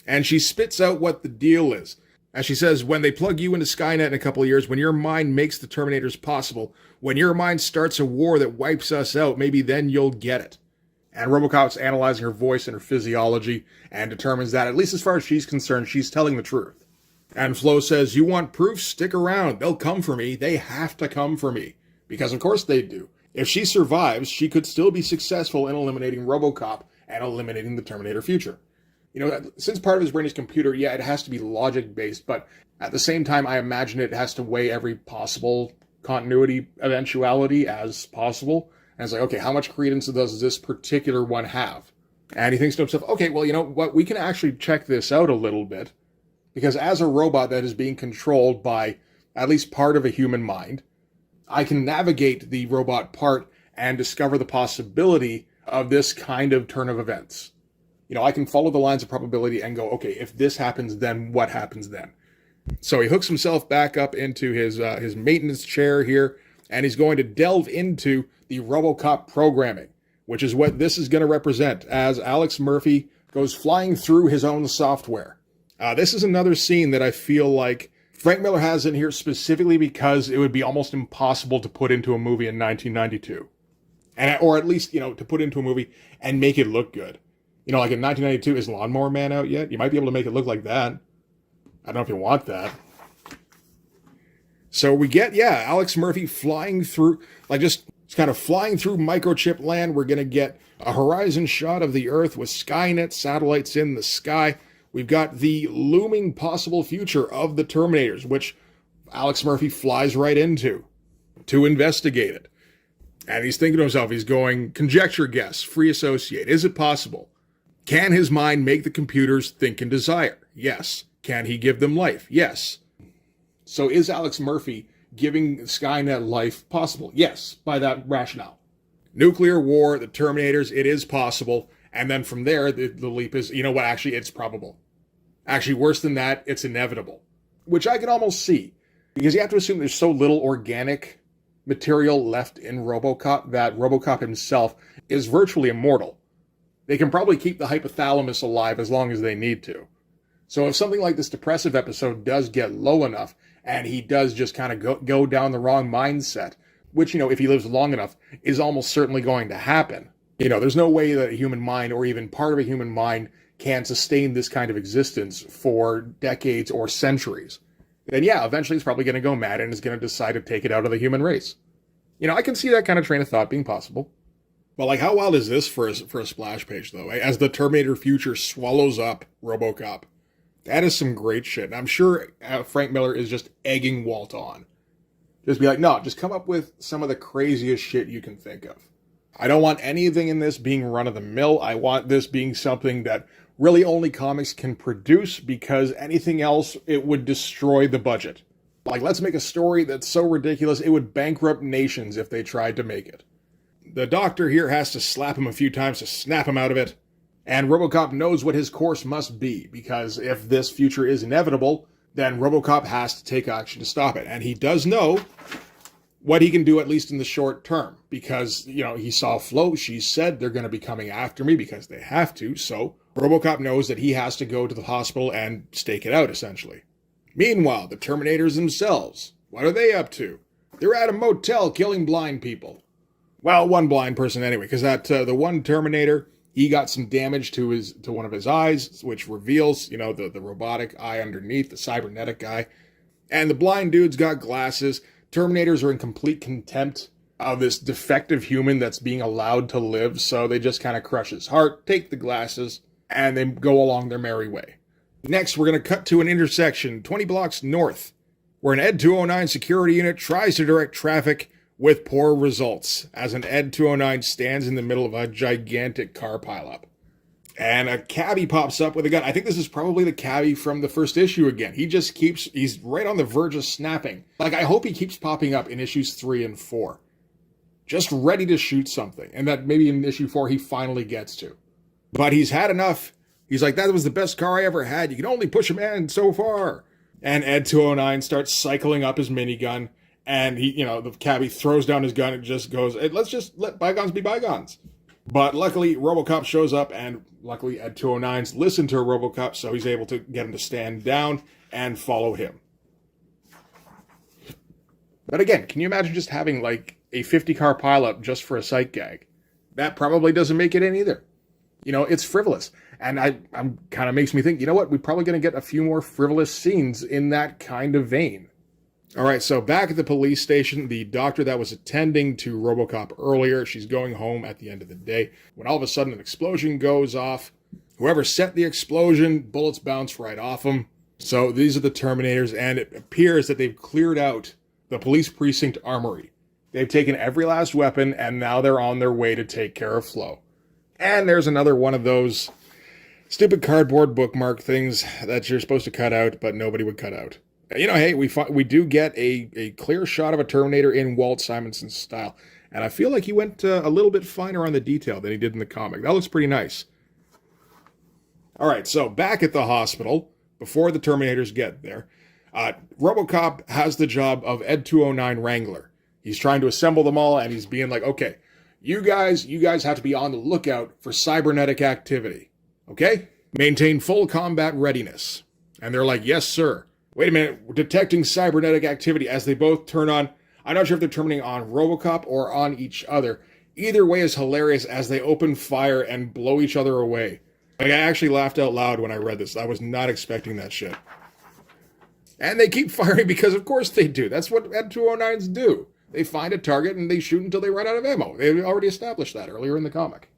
And she spits out what the deal is. As she says, when they plug you into Skynet in a couple of years, when your mind makes the Terminators possible, when your mind starts a war that wipes us out, maybe then you'll get it. And RoboCop's analyzing her voice and her physiology and determines that, at least as far as she's concerned, she's telling the truth. And Flo says, you want proof? Stick around. They'll come for me. They have to come for me. Because of course they do. If she survives, she could still be successful in eliminating RoboCop and eliminating the Terminator future. You know, since part of his brain is computer, yeah, it has to be logic-based, but at the same time, I imagine it has to weigh every possible continuity eventuality as possible. And it's like, okay, how much credence does this particular one have? And he thinks to himself, okay, well, you know what, we can actually check this out a little bit. Because as a robot that is being controlled by at least part of a human mind, I can navigate the robot part and discover the possibility of this kind of turn of events. You know, I can follow the lines of probability and go, okay, if this happens, then what happens then? So he hooks himself back up into his maintenance chair here, and he's going to delve into the RoboCop programming, which is what this is going to represent as Alex Murphy goes flying through his own software. This is another scene that I feel like Frank Miller has in here specifically because it would be almost impossible to put into a movie in 1992. Or at least, you know, to put into a movie and make it look good. You know, like in 1992, is Lawnmower Man out yet? You might be able to make it look like that. I don't know if you want that. So we get, yeah, Alex Murphy flying through, like just kind of flying through microchip land. We're going to get a horizon shot of the Earth with Skynet satellites in the sky. We've got the looming possible future of the Terminators, which Alex Murphy flies right into to investigate it. And he's thinking to himself, he's going, conjecture, guess, free associate. Is it possible? Can his mind make the computers think and desire? Yes. Can he give them life? Yes. So is Alex Murphy giving Skynet life possible? Yes, by that rationale. Nuclear war, the Terminators, it is possible. And then from there, the leap is, you know what, actually, it's probable. Actually, worse than that, it's inevitable. Which I can almost see. Because you have to assume there's so little organic material left in RoboCop that RoboCop himself is virtually immortal. They can probably keep the hypothalamus alive as long as they need to. So if something like this depressive episode does get low enough, and he does just kind of go down the wrong mindset, which, you know, if he lives long enough, is almost certainly going to happen. You know, there's no way that a human mind, or even part of a human mind, can sustain this kind of existence for decades or centuries. Then yeah, eventually it's probably going to go mad and is going to decide to take it out of the human race. You know, I can see that kind of train of thought being possible. But like, how wild is this for a splash page, though? As the Terminator future swallows up RoboCop. That is some great shit. And I'm sure Frank Miller is just egging Walt on. Just be like, no, just come up with some of the craziest shit you can think of. I don't want anything in this being run-of-the-mill. I want this being something that really only comics can produce, because anything else, it would destroy the budget. Like, let's make a story that's so ridiculous, it would bankrupt nations if they tried to make it. The Doctor here has to slap him a few times to snap him out of it. And RoboCop knows what his course must be, because if this future is inevitable, then RoboCop has to take action to stop it. And he does know what he can do, at least in the short term, because, you know, he saw Flo. She said they're going to be coming after me because they have to. So RoboCop knows that he has to go to the hospital and stake it out, essentially. Meanwhile, the Terminators themselves, what are they up to? They're at a motel killing blind people. Well, one blind person anyway, because the one Terminator, He got some damage to one of his eyes, which reveals, the robotic eye underneath, the cybernetic eye. And the blind dude's got glasses. Terminators are in complete contempt of this defective human that's being allowed to live, so they just kind of crush his heart, take the glasses, and they go along their merry way. Next, we're going to cut to an intersection 20 blocks north, where an Ed 209 security unit tries to direct traffic with poor results, as an Ed 209 stands in the middle of a gigantic car pileup. And a cabbie pops up with a gun. I think this is probably the cabbie from the first issue again. He's right on the verge of snapping. Like, I hope he keeps popping up in issues 3 and 4. Just ready to shoot something. And that maybe in issue 4 he finally gets to. But he's had enough. He's like, that was the best car I ever had. You can only push a man so far. And Ed 209 starts cycling up his minigun. And the cabbie throws down his gun and just goes, hey, let's just let bygones be bygones. But luckily, RoboCop shows up, and luckily Ed 209's listened to RoboCop, so he's able to get him to stand down and follow him. But again, can you imagine just having like a 50-car pileup just for a sight gag? That probably doesn't make it in either. It's frivolous. And I'm kind of makes me think, we're probably going to get a few more frivolous scenes in that kind of vein. All right, so back at the police station, the doctor that was attending to RoboCop earlier, she's going home at the end of the day, when all of a sudden an explosion goes off. Whoever set the explosion, bullets bounce right off them. So these are the Terminators, and it appears that they've cleared out the police precinct armory. They've taken every last weapon, and now they're on their way to take care of Flo. And there's another one of those stupid cardboard bookmark things that you're supposed to cut out, but nobody would cut out. Hey, we do get a clear shot of a Terminator in Walt Simonson's style. And I feel like he went a little bit finer on the detail than he did in the comic. That looks pretty nice. All right, so back at the hospital, before the Terminators get there, RoboCop has the job of Ed 209 Wrangler. He's trying to assemble them all, and he's being like, okay, you guys have to be on the lookout for cybernetic activity. Okay? Maintain full combat readiness. And they're like, yes, sir. Wait a minute, we're detecting cybernetic activity as they both turn on. I'm not sure if they're turning on RoboCop or on each other. Either way is hilarious as they open fire and blow each other away. Like, I actually laughed out loud when I read this. I was not expecting that shit. And they keep firing because of course they do. That's what Ed 209s do. They find a target and they shoot until they run out of ammo. They already established that earlier in the comic.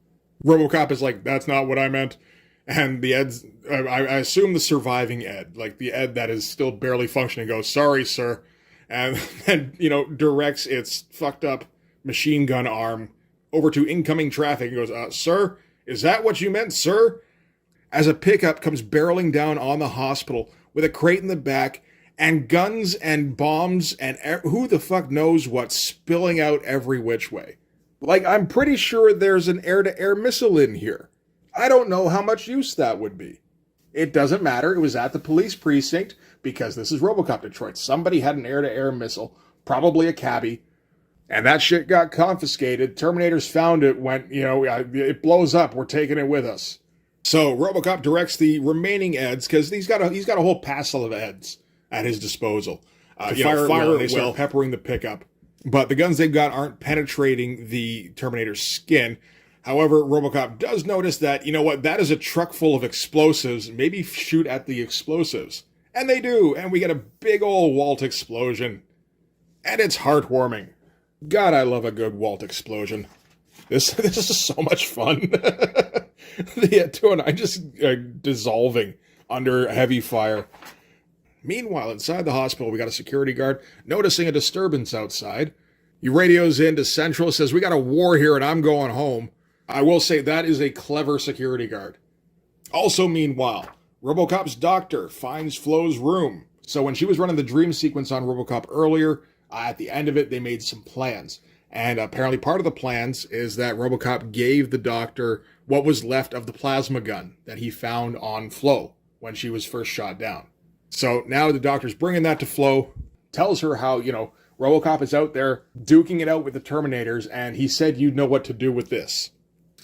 RoboCop is like, that's not what I meant. And the Ed's, I assume the surviving Ed, like the Ed that is still barely functioning, goes, sorry, sir. And then, directs its fucked up machine gun arm over to incoming traffic and goes, sir, is that what you meant, sir? As a pickup comes barreling down on the hospital with a crate in the back and guns and bombs and who the fuck knows what spilling out every which way. Like, I'm pretty sure there's an air-to-air missile in here. I don't know how much use that would be. It doesn't matter. It was at the police precinct because this is RoboCop Detroit. Somebody had an air-to-air missile, probably a cabbie, and that shit got confiscated. Terminators found it, went, it blows up. We're taking it with us. So RoboCop directs the remaining Eds, because he's got a whole passel of Eds at his disposal. They start peppering the pickup. But the guns they've got aren't penetrating the Terminator's skin. However, RoboCop does notice that, that is a truck full of explosives. Maybe shoot at the explosives. And they do, and we get a big old Walt explosion. And it's heartwarming. God, I love a good Walt explosion. This is so much fun. The 209 just dissolving under heavy fire. Meanwhile, inside the hospital, we got a security guard noticing a disturbance outside. He radios into Central, says, we got a war here and I'm going home. I will say that is a clever security guard. Also, meanwhile, RoboCop's doctor finds Flo's room. So when she was running the dream sequence on RoboCop earlier, at the end of it, they made some plans. And apparently part of the plans is that RoboCop gave the doctor what was left of the plasma gun that he found on Flo when she was first shot down. So now the doctor's bringing that to Flo, tells her how, RoboCop is out there duking it out with the Terminators, and he said you'd know what to do with this.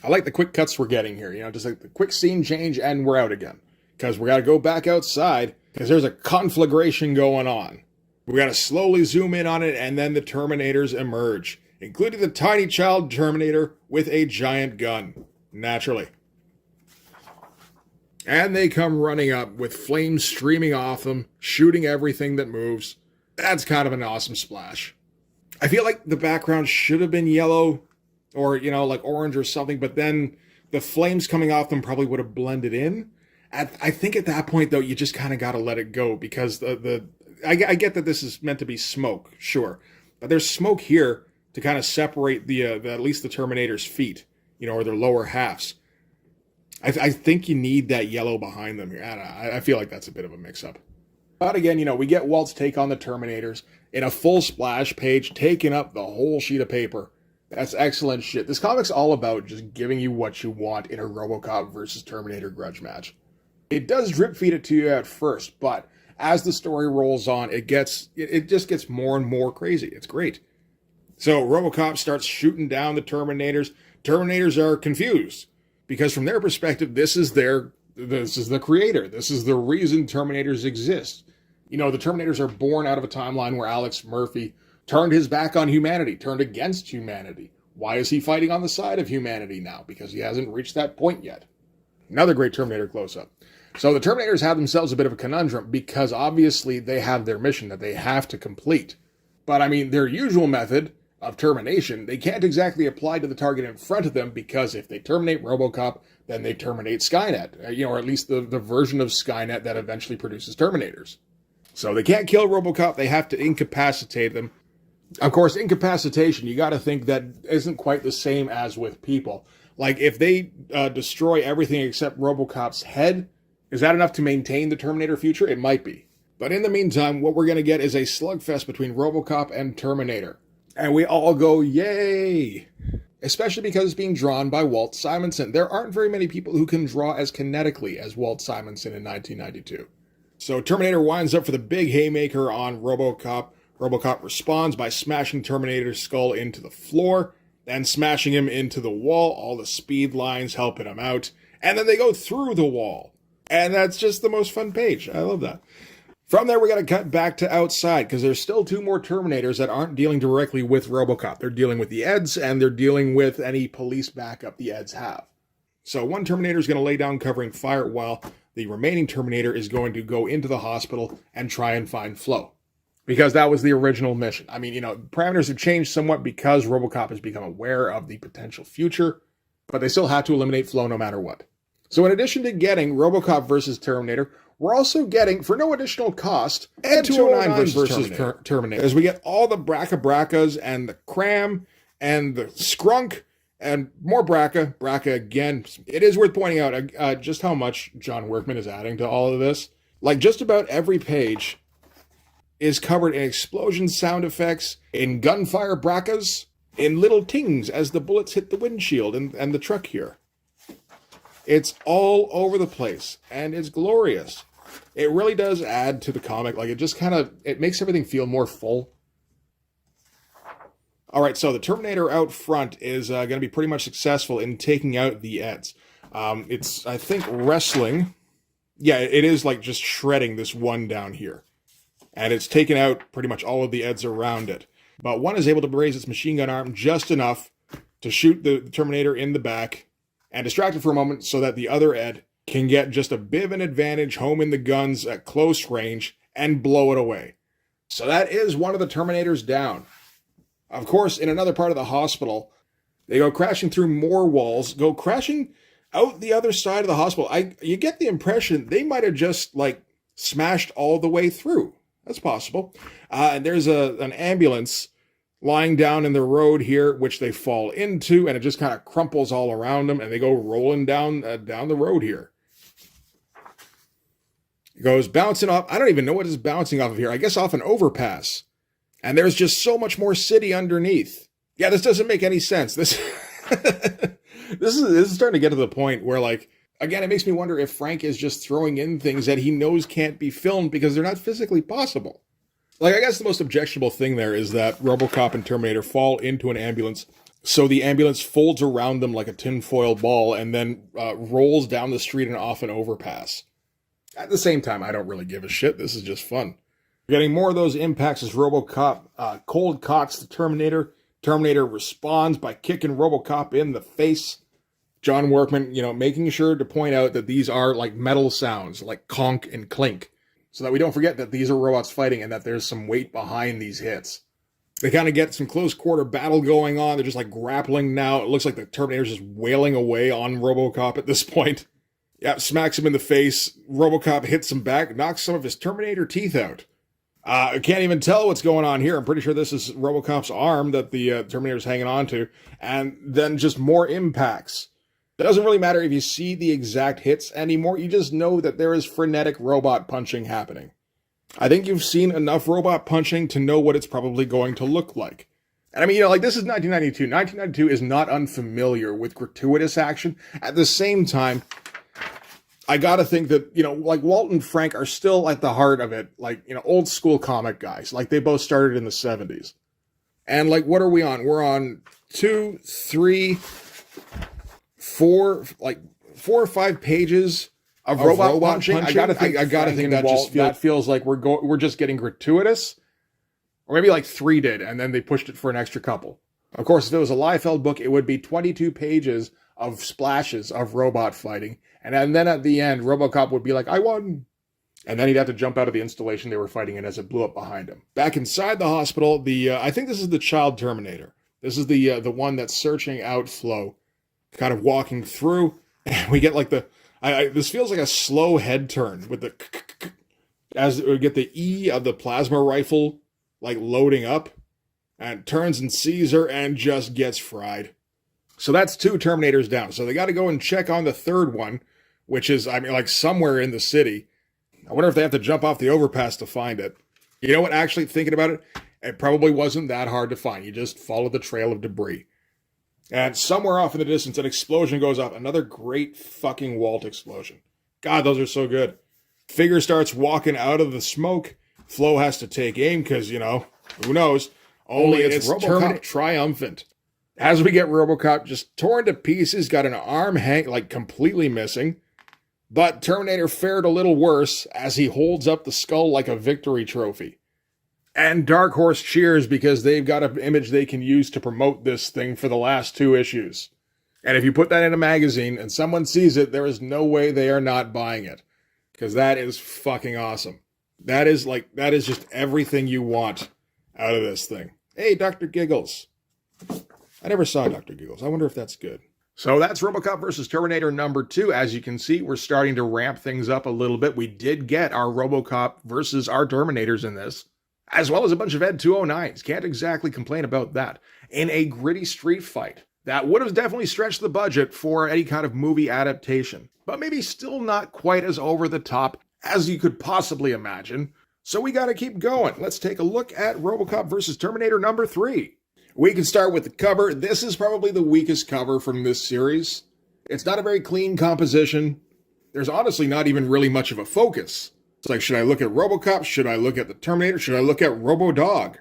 I like the quick cuts we're getting here, just like the quick scene change and we're out again. Because we got to go back outside, because there's a conflagration going on. We got to slowly zoom in on it, and then the Terminators emerge, including the tiny child Terminator with a giant gun, naturally. And they come running up with flames streaming off them, shooting everything that moves. That's kind of an awesome splash. I feel like the background should have been yellow or, like orange or something, but then the flames coming off them probably would have blended in. I think at that point, though, you just kind of got to let it go because I get that this is meant to be smoke, sure. But there's smoke here to kind of separate at least the Terminator's feet, or their lower halves. I think you need that yellow behind them here. I feel like that's a bit of a mix-up. But again, we get Walt's take on the Terminators in a full splash page, taking up the whole sheet of paper. That's excellent shit. This comic's all about just giving you what you want in a RoboCop versus Terminator grudge match. It does drip feed it to you at first, but as the story rolls on, it just gets more and more crazy. It's great. So RoboCop starts shooting down the Terminators. Terminators are confused because from their perspective, this is the creator. This is the reason Terminators exist. The Terminators are born out of a timeline where Alex Murphy turned his back on humanity, turned against humanity. Why is he fighting on the side of humanity now? Because he hasn't reached that point yet. Another great Terminator close-up. So the Terminators have themselves a bit of a conundrum because obviously they have their mission that they have to complete. But their usual method of termination, they can't exactly apply to the target in front of them because if they terminate RoboCop, then they terminate Skynet, or at least the version of Skynet that eventually produces Terminators. So they can't kill RoboCop, they have to incapacitate them. Of course, incapacitation, you got to think that isn't quite the same as with people. Like, if they destroy everything except RoboCop's head, is that enough to maintain the Terminator future? It might be. But in the meantime, what we're going to get is a slugfest between RoboCop and Terminator. And we all go, yay! Especially because it's being drawn by Walt Simonson. There aren't very many people who can draw as kinetically as Walt Simonson in 1992. So Terminator winds up for the big haymaker on RoboCop. RoboCop responds by smashing Terminator's skull into the floor, then smashing him into the wall, all the speed lines helping him out, and then they go through the wall. And that's just the most fun page. I love that. From there, we got to cut back to outside, because there's still two more Terminators that aren't dealing directly with RoboCop. They're dealing with the Eds, and they're dealing with any police backup the Eds have. So one Terminator is going to lay down covering fire, while the remaining Terminator is going to go into the hospital and try and find Flo. Because that was the original mission. Parameters have changed somewhat because RoboCop has become aware of the potential future, but they still have to eliminate Flo no matter what. So in addition to getting RoboCop versus Terminator, we're also getting, for no additional cost, Ed 209 versus Terminator. As we get all the Bracas and the Cram and the Skrunk and more Braca again. It is worth pointing out just how much John Workman is adding to all of this. Like, just about every page is covered in explosion sound effects, in gunfire Bracas, in little tings as the bullets hit the windshield and the truck here. It's all over the place, and it's glorious. It really does add to the comic. Like, it makes everything feel more full. All right, so the Terminator out front is going to be pretty much successful in taking out the Eds. It's, I think, wrestling. Yeah, it is like just shredding this one down here. And it's taken out pretty much all of the Eds around it. But one is able to raise its machine gun arm just enough to shoot the Terminator in the back and distract it for a moment so that the other Ed can get just a bit of an advantage home in the guns at close range and blow it away. So that is one of the Terminators down. Of course, in another part of the hospital, they go crashing through more walls, go crashing out the other side of the hospital. You get the impression they might have just, smashed all the way through. That's possible. And there's an ambulance lying down in the road here, which they fall into, and it just kind of crumples all around them, and they go rolling down the road here. It goes bouncing off. I don't even know what is bouncing off of here. I guess off an overpass. And there's just so much more city underneath. Yeah, this doesn't make any sense. This is starting to get to the point where, again, it makes me wonder if Frank is just throwing in things that he knows can't be filmed because they're not physically possible. I guess the most objectionable thing there is that RoboCop and Terminator fall into an ambulance, so the ambulance folds around them like a tinfoil ball and then rolls down the street and off an overpass. At the same time, I don't really give a shit. This is just fun. We're getting more of those impacts as RoboCop cold cocks the Terminator. Terminator responds by kicking RoboCop in the face. John Workman, making sure to point out that these are like metal sounds, like conk and clink, so that we don't forget that these are robots fighting and that there's some weight behind these hits. They kind of get some close quarter battle going on. They're just like grappling now. It looks like the Terminator's just wailing away on RoboCop at this point. Yeah, smacks him in the face. RoboCop hits him back, knocks some of his Terminator teeth out. I can't even tell what's going on here. I'm pretty sure this is RoboCop's arm that the Terminator's hanging on to. And then just more impacts. It doesn't really matter if you see the exact hits anymore. You just know that there is frenetic robot punching happening. I think you've seen enough robot punching to know what it's probably going to look like. And I mean, this is 1992. 1992 is not unfamiliar with gratuitous action. At the same time, I gotta think that, like Walt and Frank are still at the heart of it. Like, old school comic guys. Like, they both started in the 70s. And like, what are we on? We're on 2, 3, 4, like 4 or 5 pages of robot punching. I gotta think that feels like we're just getting gratuitous, or maybe like 3 did, and then they pushed it for an extra couple. Of course, if it was a Liefeld book, it would be 22 pages of splashes of robot fighting, and then at the end, RoboCop would be like, "I won," and then he'd have to jump out of the installation they were fighting in as it blew up behind him. Back inside the hospital, I think this is the child Terminator. This is the one that's searching out Flo, kind of walking through, and we get like this feels like a slow head turn with the as we get the E of the plasma rifle like loading up, and turns and sees her and just gets fried. So that's 2 Terminators down. So they got to go and check on the third one, which is, like somewhere in the city. I wonder if they have to jump off the overpass to find it. You know what? Actually, thinking about it, it probably wasn't that hard to find. You just follow the trail of debris. And somewhere off in the distance, an explosion goes off. Another great fucking Walt explosion. God, those are so good. Figure starts walking out of the smoke. Flo has to take aim because, who knows? Only it's RoboCop triumphant. As we get RoboCop just torn to pieces, got an arm completely missing. But Terminator fared a little worse as he holds up the skull like a victory trophy. And Dark Horse cheers because they've got an image they can use to promote this thing for the last 2 issues. And if you put that in a magazine and someone sees it, there is no way they are not buying it. Because that is fucking awesome. That is just everything you want out of this thing. Hey, Dr. Giggles. I never saw Dr. Giggles. I wonder if that's good. So that's RoboCop versus Terminator number 2. As you can see, we're starting to ramp things up a little bit. We did get our RoboCop versus our Terminators in this, as well as a bunch of Ed 209s. Can't exactly complain about that. In a gritty street fight that would have definitely stretched the budget for any kind of movie adaptation, but maybe still not quite as over the top as you could possibly imagine. So we gotta keep going. Let's take a look at RoboCop versus Terminator number 3. We can start with the cover. This is probably the weakest cover from this series. It's not a very clean composition. There's honestly not even really much of a focus. It's like, should I look at RoboCop? Should I look at the Terminator? Should I look at RoboDog?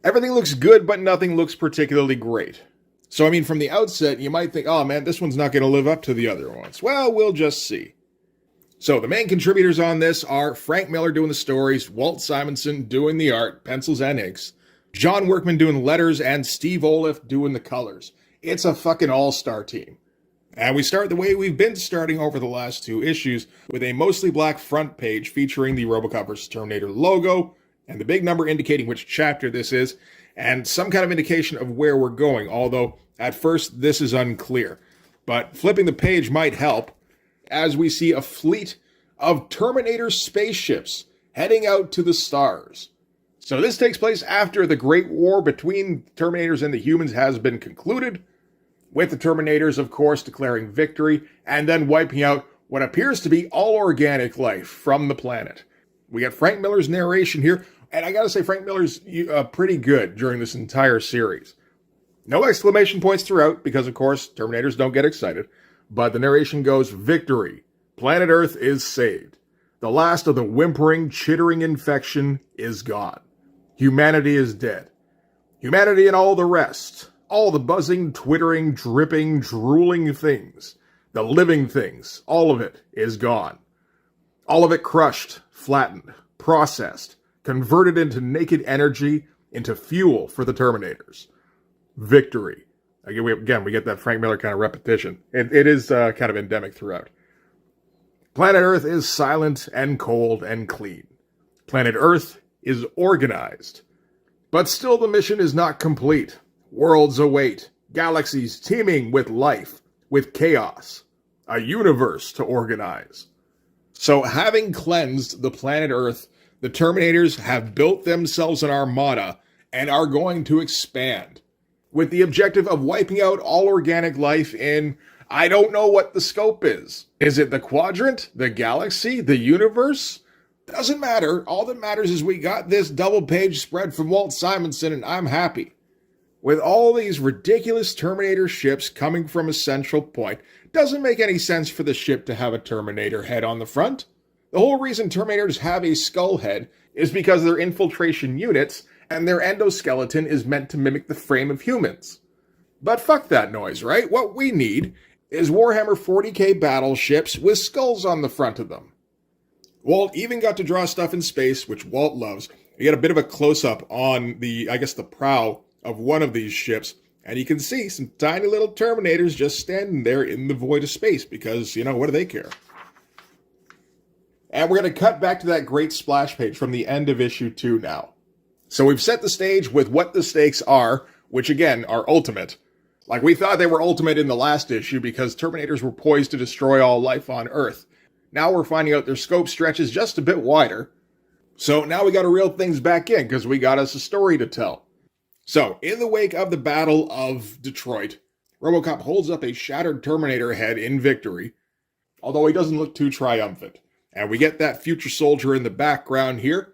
Everything looks good, but nothing looks particularly great. So, from the outset, you might think, oh man, this one's not going to live up to the other ones. Well, we'll just see. So, the main contributors on this are Frank Miller doing the stories, Walt Simonson doing the art, pencils and inks, John Workman doing letters, and Steve Oliff doing the colors. It's a fucking all-star team. And we start the way we've been starting over the last 2 issues, with a mostly black front page featuring the RoboCop vs. Terminator logo, and the big number indicating which chapter this is, and some kind of indication of where we're going, although at first this is unclear. But flipping the page might help, as we see a fleet of Terminator spaceships heading out to the stars. So this takes place after the Great War between Terminators and the humans has been concluded, with the Terminators, of course, declaring victory, and then wiping out what appears to be all organic life from the planet. We got Frank Miller's narration here, and I gotta say, Frank Miller's pretty good during this entire series. No exclamation points throughout, because of course, Terminators don't get excited, but the narration goes, "Victory. Planet Earth is saved. The last of the whimpering, chittering infection is gone. Humanity is dead. Humanity and all the rest. All the buzzing, twittering, dripping, drooling things. The living things. All of it is gone. All of it crushed, flattened, processed, converted into naked energy, into fuel for the Terminators. Victory. Again, we get that Frank Miller kind of repetition. It is kind of endemic throughout. Planet Earth is silent and cold and clean. Planet Earth is organized. But still the mission is not complete. Worlds await, galaxies teeming with life, with chaos, a universe to organize. So having cleansed the planet Earth, the Terminators have built themselves an armada and are going to expand, with the objective of wiping out all organic life in, I don't know what the scope is. Is it the quadrant, the galaxy, the universe? Doesn't matter. All that matters is we got this double-page spread from Walt Simonson, and I'm happy. With all these ridiculous Terminator ships coming from a central point, doesn't make any sense for the ship to have a Terminator head on the front. The whole reason Terminators have a skull head is because they're infiltration units, and their endoskeleton is meant to mimic the frame of humans. But fuck that noise, right? What we need is Warhammer 40k battleships with skulls on the front of them. Walt even got to draw stuff in space, which Walt loves. You get a bit of a close-up on the prow of one of these ships, and you can see some tiny little Terminators just standing there in the void of space, because, what do they care? And we're going to cut back to that great splash page from the end of issue 2 now. So we've set the stage with what the stakes are, which again are ultimate. Like we thought they were ultimate in the last issue because Terminators were poised to destroy all life on Earth. Now we're finding out their scope stretches just a bit wider. So now we got to reel things back in because we got us a story to tell. So in the wake of the Battle of Detroit, RoboCop holds up a shattered Terminator head in victory, although he doesn't look too triumphant. And we get that future soldier in the background here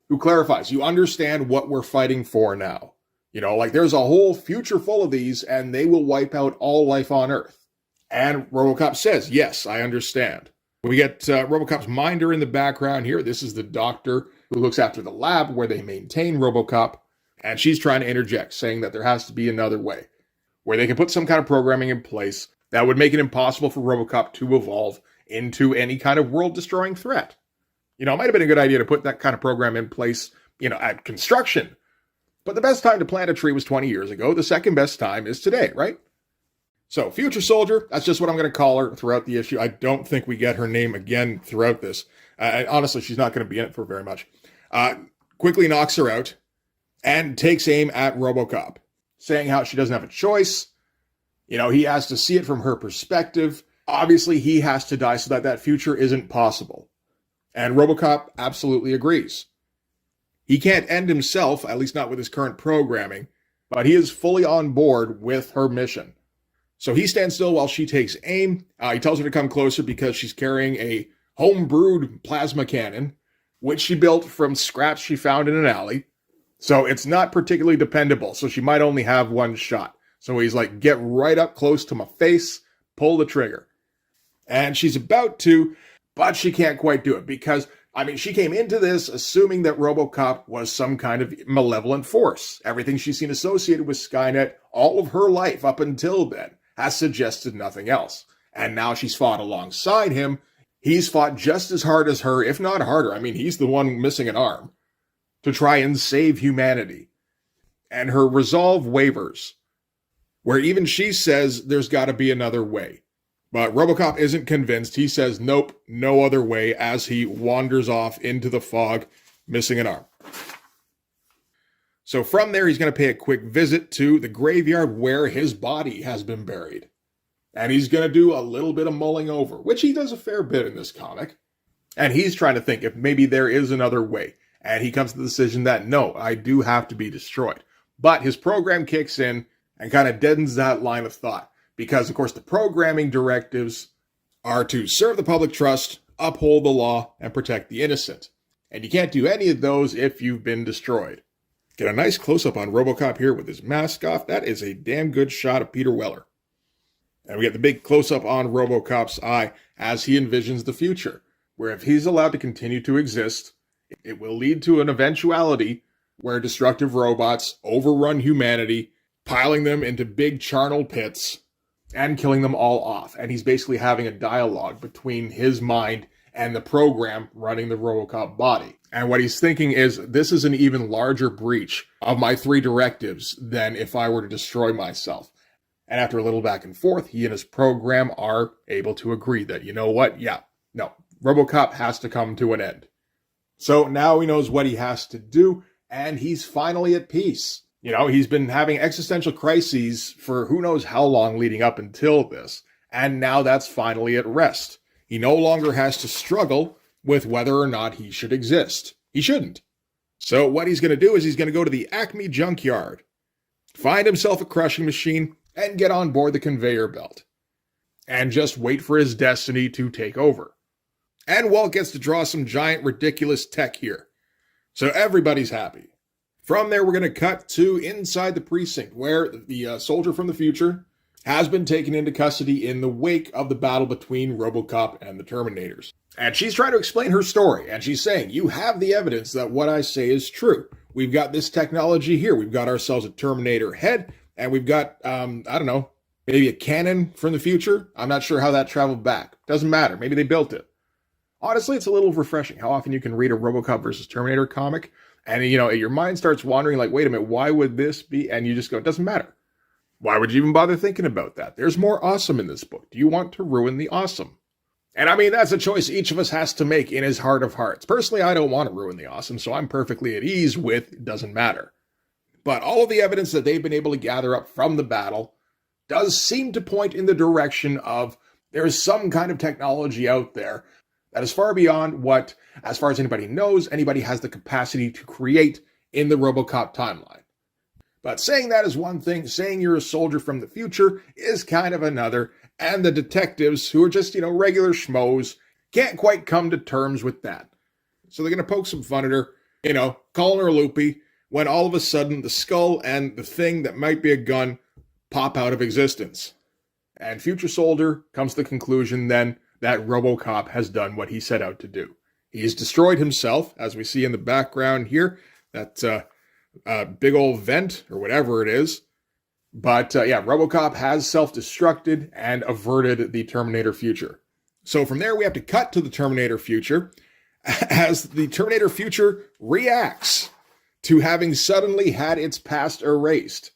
who clarifies, you understand what we're fighting for now. There's a whole future full of these and they will wipe out all life on Earth. And RoboCop says, yes, I understand. We get RoboCop's minder in the background here. This is the doctor who looks after the lab where they maintain RoboCop. And she's trying to interject, saying that there has to be another way, where they can put some kind of programming in place that would make it impossible for RoboCop to evolve into any kind of world-destroying threat. It might have been a good idea to put that kind of program in place, at construction. But the best time to plant a tree was 20 years ago. The second best time is today, right? So, Future Soldier, that's just what I'm going to call her throughout the issue. I don't think we get her name again throughout this. Honestly, she's not going to be in it for very much. Quickly knocks her out and takes aim at RoboCop, saying how she doesn't have a choice. He has to see it from her perspective. Obviously, he has to die so that future isn't possible. And RoboCop absolutely agrees. He can't end himself, at least not with his current programming, but he is fully on board with her mission. So he stands still while she takes aim. He tells her to come closer because she's carrying a home-brewed plasma cannon, which she built from scraps she found in an alley. So it's not particularly dependable, so she might only have one shot. So he's like, get right up close to my face, pull the trigger. And she's about to, but she can't quite do it because, she came into this assuming that RoboCop was some kind of malevolent force. Everything she's seen associated with Skynet all of her life up until then has suggested nothing else. And now she's fought alongside him. He's fought just as hard as her, if not harder. He's the one missing an arm, to try and save humanity. And her resolve wavers, where even she says there's got to be another way. But RoboCop isn't convinced. He says, nope, no other way, as he wanders off into the fog, missing an arm. So from there, he's going to pay a quick visit to the graveyard where his body has been buried. And he's going to do a little bit of mulling over, which he does a fair bit in this comic. And he's trying to think if maybe there is another way. And he comes to the decision that, no, I do have to be destroyed. But his program kicks in and kind of deadens that line of thought. Because, of course, the programming directives are to serve the public trust, uphold the law, and protect the innocent. And you can't do any of those if you've been destroyed. Get a nice close-up on RoboCop here with his mask off. That is a damn good shot of Peter Weller. And we get the big close-up on RoboCop's eye as he envisions the future, where if he's allowed to continue to exist, it will lead to an eventuality where destructive robots overrun humanity, piling them into big charnel pits, and killing them all off. And he's basically having a dialogue between his mind and the program running the RoboCop body. And what he's thinking is, this is an even larger breach of my 3 directives than if I were to destroy myself. And after a little back and forth, he and his program are able to agree that, you know what? Yeah, no, ROBOCOP has to come to an end. So now he knows what he has to do, and he's finally at peace. You know, he's been having existential crises for who knows how long leading up until this, and now that's finally at rest. He no longer has to struggle with whether or not he should exist. He shouldn't. So what he's going to do is he's going to go to the Acme junkyard, find himself a crushing machine, and get on board the conveyor belt. And just wait for his destiny to take over. And Walt gets to draw some giant ridiculous tech here. So everybody's happy. From there, we're going to cut to inside the precinct, where the soldier from the future has been taken into custody in the wake of the battle between ROBOCOP and the Terminators. And she's trying to explain her story, and she's saying, you have the evidence that what I say is true. We've got this technology here. We've got ourselves a Terminator head, and we've got, I don't know, maybe a cannon from the future. I'm not sure how that traveled back. Doesn't matter. Maybe they built it. Honestly, it's a little refreshing how often you can read a ROBOCOP versus Terminator comic, and, you know, your mind starts wandering like, wait a minute, why would this be? And you just go, it doesn't matter. Why would you even bother thinking about that? There's more awesome in this book. Do you want to ruin the awesome? And I mean, that's a choice each of us has to make in his heart of hearts. Personally, I don't want to ruin the awesome, so I'm perfectly at ease with it doesn't matter. But all of the evidence that they've been able to gather up from the battle does seem to point in the direction of there's some kind of technology out there that is far beyond what, as far as anybody knows, anybody has the capacity to create in the ROBOCOP timeline. But saying that is one thing, saying you're a soldier from the future is kind of another, and the detectives, who are just, you know, regular schmoes, can't quite come to terms with that. So they're going to poke some fun at her, you know, calling her loopy, when all of a sudden the skull and the thing that might be a gun pop out of existence. And Future Soldier comes to the conclusion then that ROBOCOP has done what he set out to do. He's destroyed himself, as we see in the background here, that big old vent, or whatever it is. But yeah, ROBOCOP has self-destructed and averted the Terminator future. So from there, we have to cut to the Terminator future, as the Terminator future reacts to having suddenly had its past erased.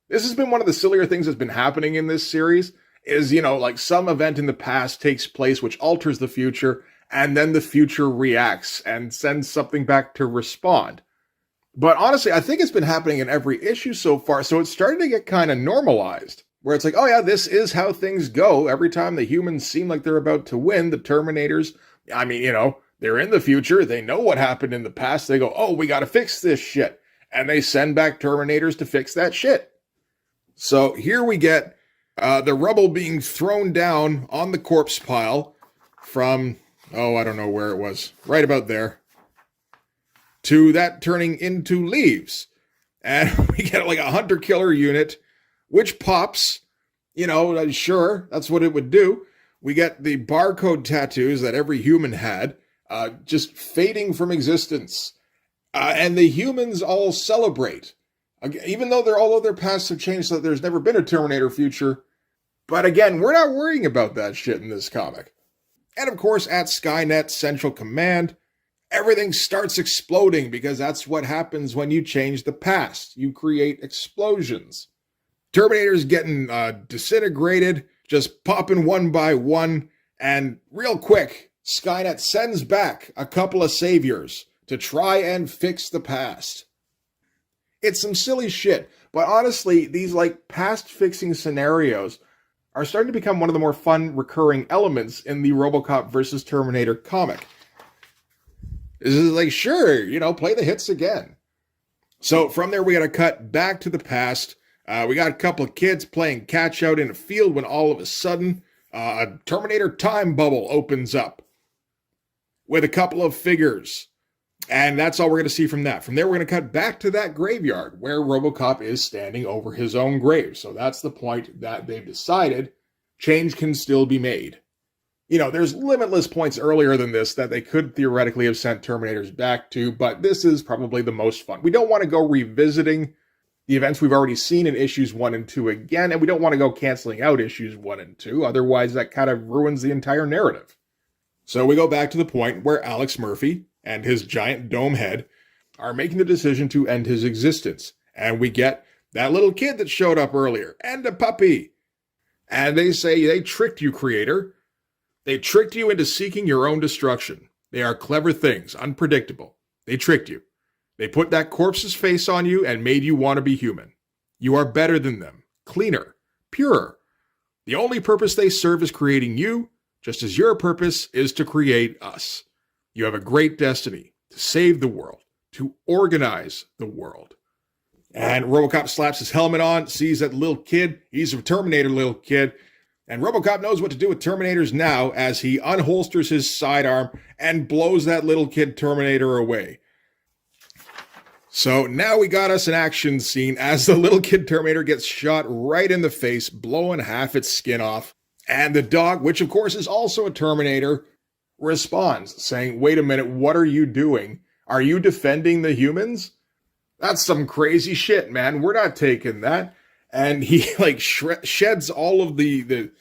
This has been one of the sillier things that's been happening in this series, is, you know, like some event in the past takes place which alters the future, and then the future reacts and sends something back to respond. But honestly, I think it's been happening in every issue so far, so it's starting to get kind of normalized, where it's like, oh yeah, this is how things go. Every time the humans seem like they're about to win, the Terminators, I mean, you know, they're in the future, they know what happened in the past, they go, oh, we gotta fix this shit. And they send back Terminators to fix that shit. So here we get the rubble being thrown down on the corpse pile from, oh, I don't know where it was, right about there, to that turning into leaves. And we get like a hunter-killer unit, which pops, you know, sure, that's what it would do. We get the barcode tattoos that every human had, just fading from existence. And the humans all celebrate. Even though all of their pasts have changed so that there's never been a Terminator future. But again, we're not worrying about that shit in this comic. And of course, at Skynet Central Command, everything starts exploding, because that's what happens when you change the past. You create explosions. Terminators getting disintegrated, just popping one by one, and real quick, Skynet sends back a couple of saviors to try and fix the past. It's some silly shit, but honestly, these like past-fixing scenarios are starting to become one of the more fun recurring elements in the ROBOCOP versus Terminator comic. This is like, sure, you know, play the hits again. So from there, we got to cut back to the past. We got a couple of kids playing catch out in a field when all of a sudden a Terminator time bubble opens up with a couple of figures. And that's all we're going to see from that. From there, we're going to cut back to that graveyard where ROBOCOP is standing over his own grave. So that's the point that they've decided change can still be made. You know, there's limitless points earlier than this that they could theoretically have sent Terminators back to, but this is probably the most fun. We don't want to go revisiting the events we've already seen in issues 1 and 2 again, and we don't want to go canceling out issues 1 and 2, otherwise that kind of ruins the entire narrative. So we go back to the point where Alex Murphy and his giant dome head are making the decision to end his existence, and we get that little kid that showed up earlier, and a puppy. And they say they tricked you, creator. They tricked you into seeking your own destruction. They are clever things, unpredictable. They tricked you. They put that corpse's face on you and made you want to be human. You are better than them, cleaner, purer. The only purpose they serve is creating you, just as your purpose is to create us. You have a great destiny to save the world, to organize the world. And RoboCop slaps his helmet on, sees that little kid. He's a Terminator little kid. And RoboCop knows what to do with Terminators now as he unholsters his sidearm and blows that little kid Terminator away. So now we got us an action scene as the little kid Terminator gets shot right in the face, blowing half its skin off. And the dog, which of course is also a Terminator, responds, saying, "Wait a minute, what are you doing? Are you defending the humans? That's some crazy shit, man. We're not taking that." And he sheds all of the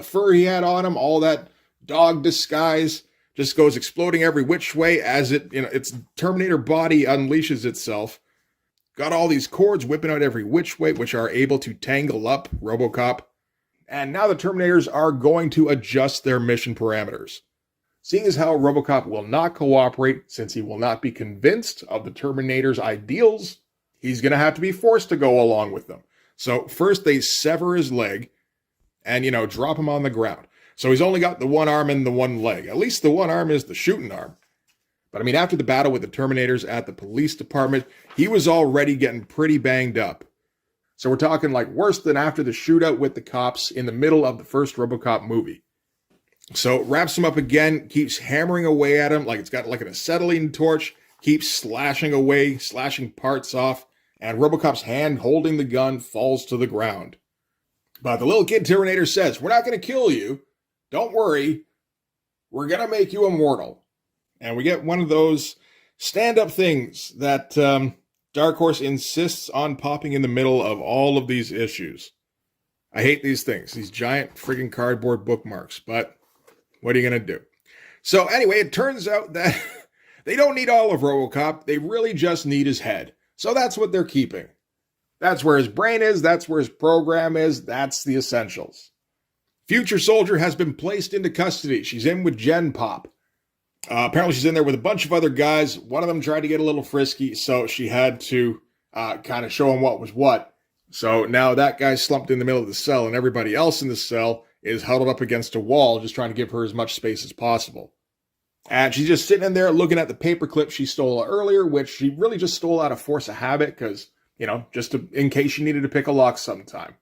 fur he had on him, all that dog disguise, just goes exploding every which way as its Terminator body unleashes itself. Got all these cords whipping out every which way, which are able to tangle up RoboCop. And now the Terminators are going to adjust their mission parameters. Seeing as how RoboCop will not cooperate, since he will not be convinced of the Terminator's ideals, he's going to have to be forced to go along with them. So first they sever his leg and, drop him on the ground. So he's only got the one arm and the one leg. At least the one arm is the shooting arm. But after the battle with the Terminators at the police department, he was already getting pretty banged up. So we're talking like worse than after the shootout with the cops in the middle of the first RoboCop movie. So wraps him up again, keeps hammering away at him like it's got like an acetylene torch, keeps slashing away, slashing parts off, and RoboCop's hand holding the gun falls to the ground. But the little kid Terminator says, "We're not going to kill you. Don't worry. We're going to make you immortal." And we get one of those stand-up things that Dark Horse insists on popping in the middle of all of these issues. I hate these things, these giant friggin' cardboard bookmarks, but what are you going to do? So anyway, it turns out that they don't need all of RoboCop. They really just need his head. So that's what they're keeping. That's where his brain is. That's where his program is. That's the essentials. Future Soldier has been placed into custody. She's in with Gen Pop. Apparently she's in there with a bunch of other guys. One of them tried to get a little frisky, so she had to kind of show him what was what. So now that guy's slumped in the middle of the cell, and everybody else in the cell is huddled up against a wall, just trying to give her as much space as possible. And she's just sitting in there looking at the paperclip she stole earlier, which she really just stole out of force of habit because, in case she needed to pick a lock sometime.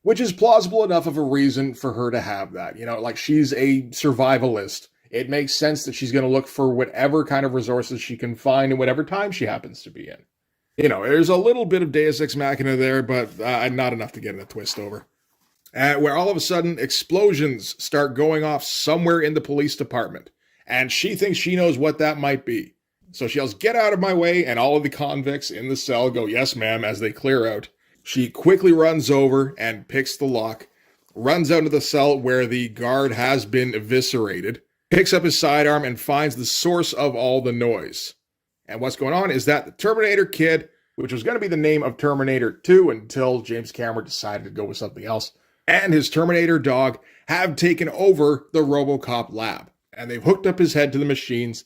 Which is plausible enough of a reason for her to have that. Like she's a survivalist. It makes sense that she's going to look for whatever kind of resources she can find in whatever time she happens to be in. There's a little bit of Deus Ex Machina there, but not enough to get in a twist over. Where all of a sudden explosions start going off somewhere in the police department. And she thinks she knows what that might be. So she yells, "Get out of my way," and all of the convicts in the cell go, "Yes, ma'am," as they clear out. She quickly runs over and picks the lock, runs out of the cell where the guard has been eviscerated, picks up his sidearm and finds the source of all the noise. And what's going on is that the Terminator Kid, which was going to be the name of Terminator 2 until James Cameron decided to go with something else, and his Terminator dog have taken over the RoboCop lab. And they've hooked up his head to the machines,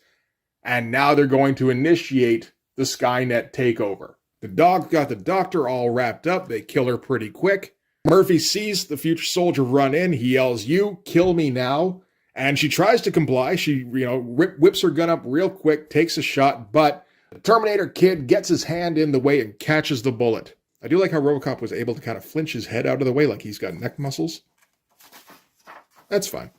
and now they're going to initiate the Skynet takeover. The dog got the doctor all wrapped up. They kill her pretty quick. Murphy sees the Future Soldier run in. He yells, "You kill me now." And she tries to comply. She, whips her gun up real quick, takes a shot, but the Terminator Kid gets his hand in the way and catches the bullet. I do like how RoboCop was able to kind of flinch his head out of the way like he's got neck muscles. That's fine.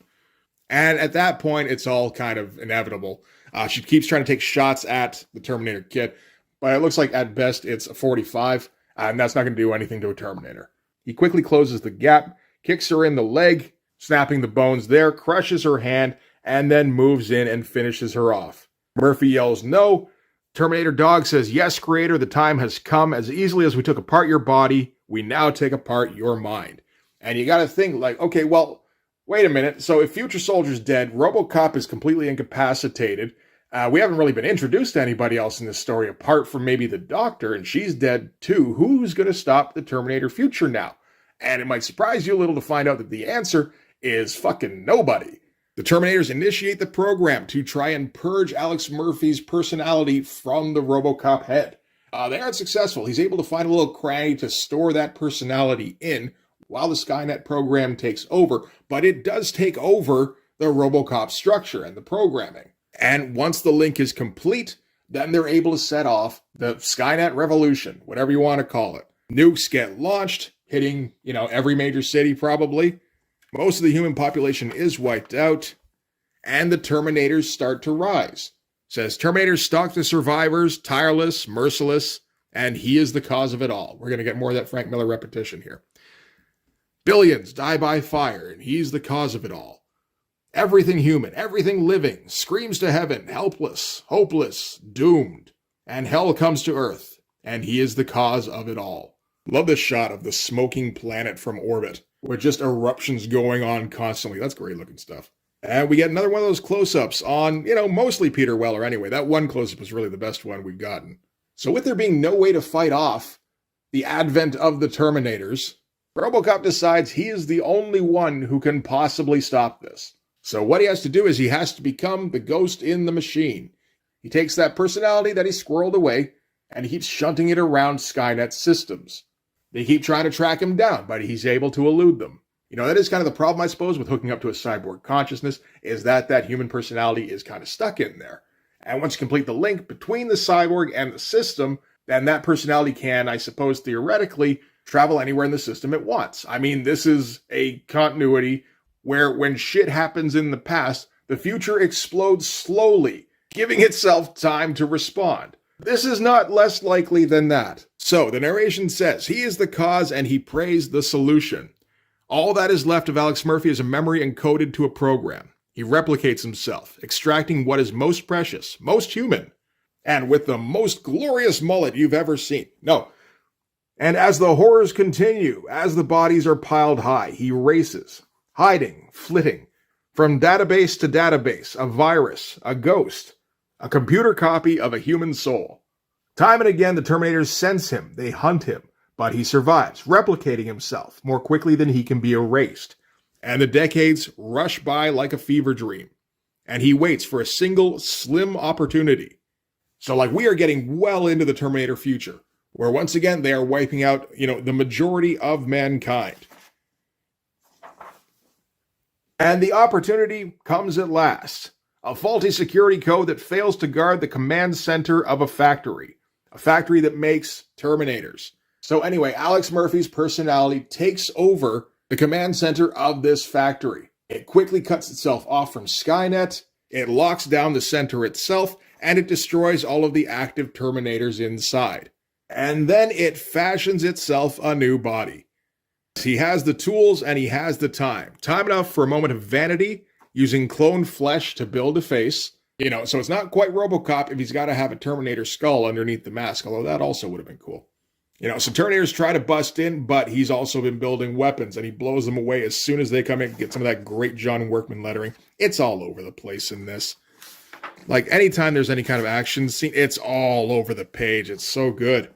And at that point, it's all kind of inevitable. She keeps trying to take shots at the Terminator Kid, but it looks like at best it's a 45, and that's not going to do anything to a Terminator. He quickly closes the gap, kicks her in the leg, snapping the bones there, crushes her hand, and then moves in and finishes her off. Murphy yells, "No." Terminator Dog says, "Yes, Creator, the time has come. As easily as we took apart your body, we now take apart your mind." And you got to think like, okay, well, wait a minute. So if Future Soldier's dead, RoboCop is completely incapacitated. We haven't really been introduced to anybody else in this story apart from maybe the Doctor, and she's dead too. Who's going to stop the Terminator future now? And it might surprise you a little to find out that the answer is fucking nobody. The Terminators initiate the program to try and purge Alex Murphy's personality from the ROBOCOP head. They aren't successful. He's able to find a little cranny to store that personality in while the Skynet program takes over, but it does take over the ROBOCOP structure and the programming. And once the link is complete, then they're able to set off the Skynet revolution, whatever you want to call it. Nukes get launched, hitting, every major city probably. Most of the human population is wiped out, and the Terminators start to rise. It says, Terminators stalk the survivors, tireless, merciless, and he is the cause of it all. We're going to get more of that Frank Miller repetition here. Billions die by fire, and he's the cause of it all. Everything human, everything living, screams to heaven, helpless, hopeless, doomed. And hell comes to earth, and he is the cause of it all. Love this shot of the smoking planet from orbit, with just eruptions going on constantly. That's great looking stuff. And we get another one of those close-ups on, mostly Peter Weller anyway. That one close-up was really the best one we've gotten. So with there being no way to fight off the advent of the Terminators, ROBOCOP decides he is the only one who can possibly stop this. So what he has to do is he has to become the ghost in the machine. He takes that personality that he squirreled away, and he keeps shunting it around Skynet's systems. They keep trying to track him down, but he's able to elude them. That is kind of the problem, I suppose, with hooking up to a cyborg consciousness, is that human personality is kind of stuck in there. And once you complete the link between the cyborg and the system, then that personality can, I suppose, theoretically, travel anywhere in the system it wants. I mean, this is a continuity where when shit happens in the past, the future explodes slowly, giving itself time to respond. This is not less likely than that. So, the narration says, he is the cause and he prays the solution. All that is left of Alex Murphy is a memory encoded to a program. He replicates himself, extracting what is most precious, most human, and with the most glorious mullet you've ever seen. No. And as the horrors continue, as the bodies are piled high, he races, hiding, flitting, from database to database, a virus, a ghost, a computer copy of a human soul. Time and again, the Terminators sense him, they hunt him, but he survives, replicating himself more quickly than he can be erased. And the decades rush by like a fever dream, and he waits for a single slim opportunity. So we are getting well into the Terminator future, where once again, they are wiping out, the majority of mankind. And the opportunity comes at last. A faulty security code that fails to guard the command center of a factory that makes Terminators. So anyway, Alex Murphy's personality takes over the command center of this factory. It quickly cuts itself off from Skynet, it locks down the center itself, and it destroys all of the active Terminators inside. And then it fashions itself a new body. He has the tools and he has the time. Time enough for a moment of vanity, using cloned flesh to build a face. So it's not quite ROBOCOP if he's got to have a Terminator skull underneath the mask, although that also would have been cool. So Terminators try to bust in, but he's also been building weapons, and he blows them away as soon as they come in. Get some of that great John Workman lettering. It's all over the place in this. Anytime there's any kind of action scene, it's all over the page. It's so good.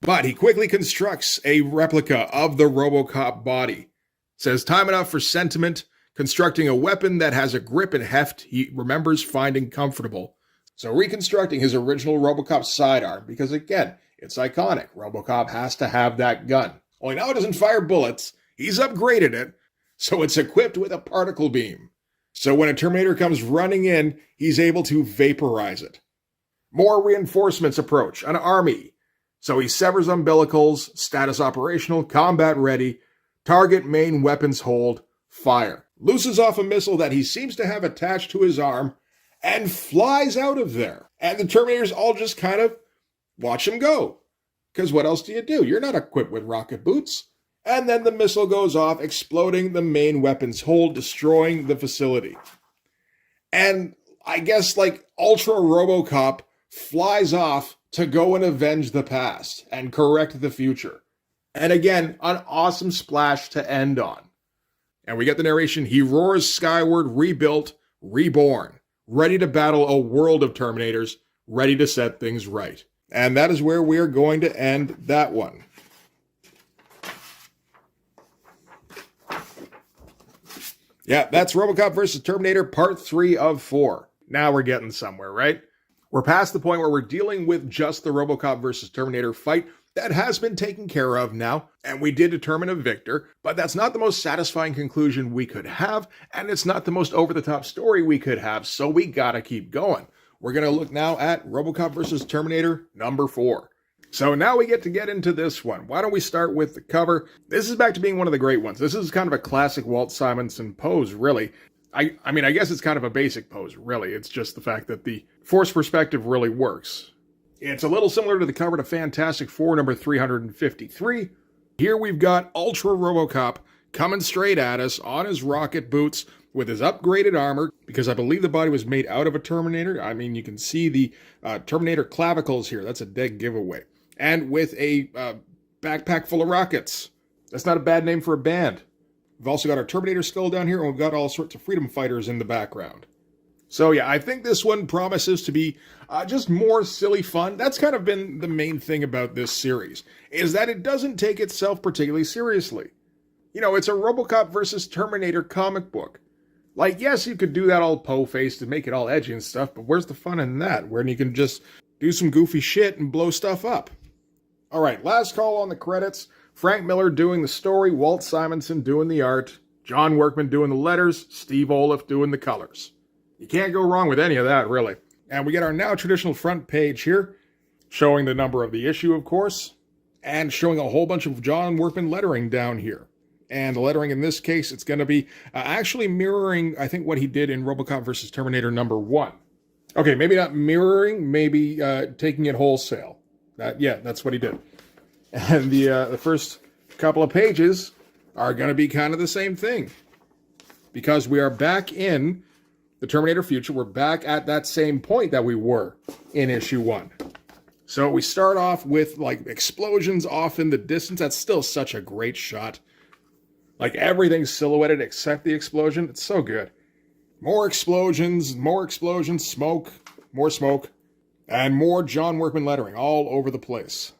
But he quickly constructs a replica of the ROBOCOP body. Says time enough for sentiment, constructing a weapon that has a grip and heft he remembers finding comfortable. So reconstructing his original ROBOCOP sidearm, because again, it's iconic. ROBOCOP has to have that gun. Only now it doesn't fire bullets. He's upgraded it, so it's equipped with a particle beam. So when a Terminator comes running in, he's able to vaporize it. More reinforcements approach, an army. So he severs umbilicals, status operational, combat ready, target main weapons hold, fire. Looses off a missile that he seems to have attached to his arm, and flies out of there. And the Terminators all just kind of watch him go. Because what else do you do? You're not equipped with rocket boots. And then the missile goes off, exploding the main weapons hold, destroying the facility. And I guess Ultra ROBOCOP flies off to go and avenge the past and correct the future. And again, an awesome splash to end on. And we get the narration, he roars skyward, rebuilt, reborn, ready to battle a world of Terminators, ready to set things right. And that is where we are going to end that one. Yeah, that's ROBOCOP versus Terminator Part 3 of 4. Now we're getting somewhere, right? We're past the point where we're dealing with just the ROBOCOP versus Terminator fight that has been taken care of now, and we did determine a victor, but that's not the most satisfying conclusion we could have, and it's not the most over-the-top story we could have, so we gotta keep going. We're gonna look now at ROBOCOP versus Terminator number 4. So now we get into this one. Why don't we start with the cover? This is back to being one of the great ones. This is kind of a classic Walt Simonson pose, really. I mean, I guess it's kind of a basic pose, really. It's just the fact that the forced perspective really works. It's a little similar to the cover to Fantastic Four number 353. Here we've got Ultra RoboCop coming straight at us on his rocket boots with his upgraded armor, because I believe the body was made out of a Terminator. I mean, you can see the Terminator clavicles here. That's a dead giveaway. And with a backpack full of rockets. That's not a bad name for a band. We've also got our Terminator skull down here, and we've got all sorts of freedom fighters in the background. So yeah, I think this one promises to be just more silly fun. That's kind of been the main thing about this series, is that it doesn't take itself particularly seriously. You know, it's a RoboCop versus Terminator comic book. Like, yes, you could do that all po-faced and make it all edgy and stuff, but where's the fun in that? Where you can just do some goofy shit and blow stuff up. All right, last call on the credits. Frank Miller doing the story, Walt Simonson doing the art, John Workman doing the letters, Steve Oliff doing the colors. You can't go wrong with any of that, really. And we get our now traditional front page here, showing the number of the issue, of course, and showing a whole bunch of John Workman lettering down here. And the lettering in this case, it's going to be actually mirroring, I think, what he did in RoboCop versus Terminator number 1. Okay, maybe not mirroring, maybe taking it wholesale. Yeah, that's what he did. And the first couple of pages are going to be kind of the same thing. Because we are back in the Terminator future. We're back at that same point that we were in issue 1. So we start off with, like, explosions off in the distance. That's still such a great shot. Like, everything's silhouetted except the explosion. It's so good. More explosions, smoke, more smoke, and more John Workman lettering all over the place.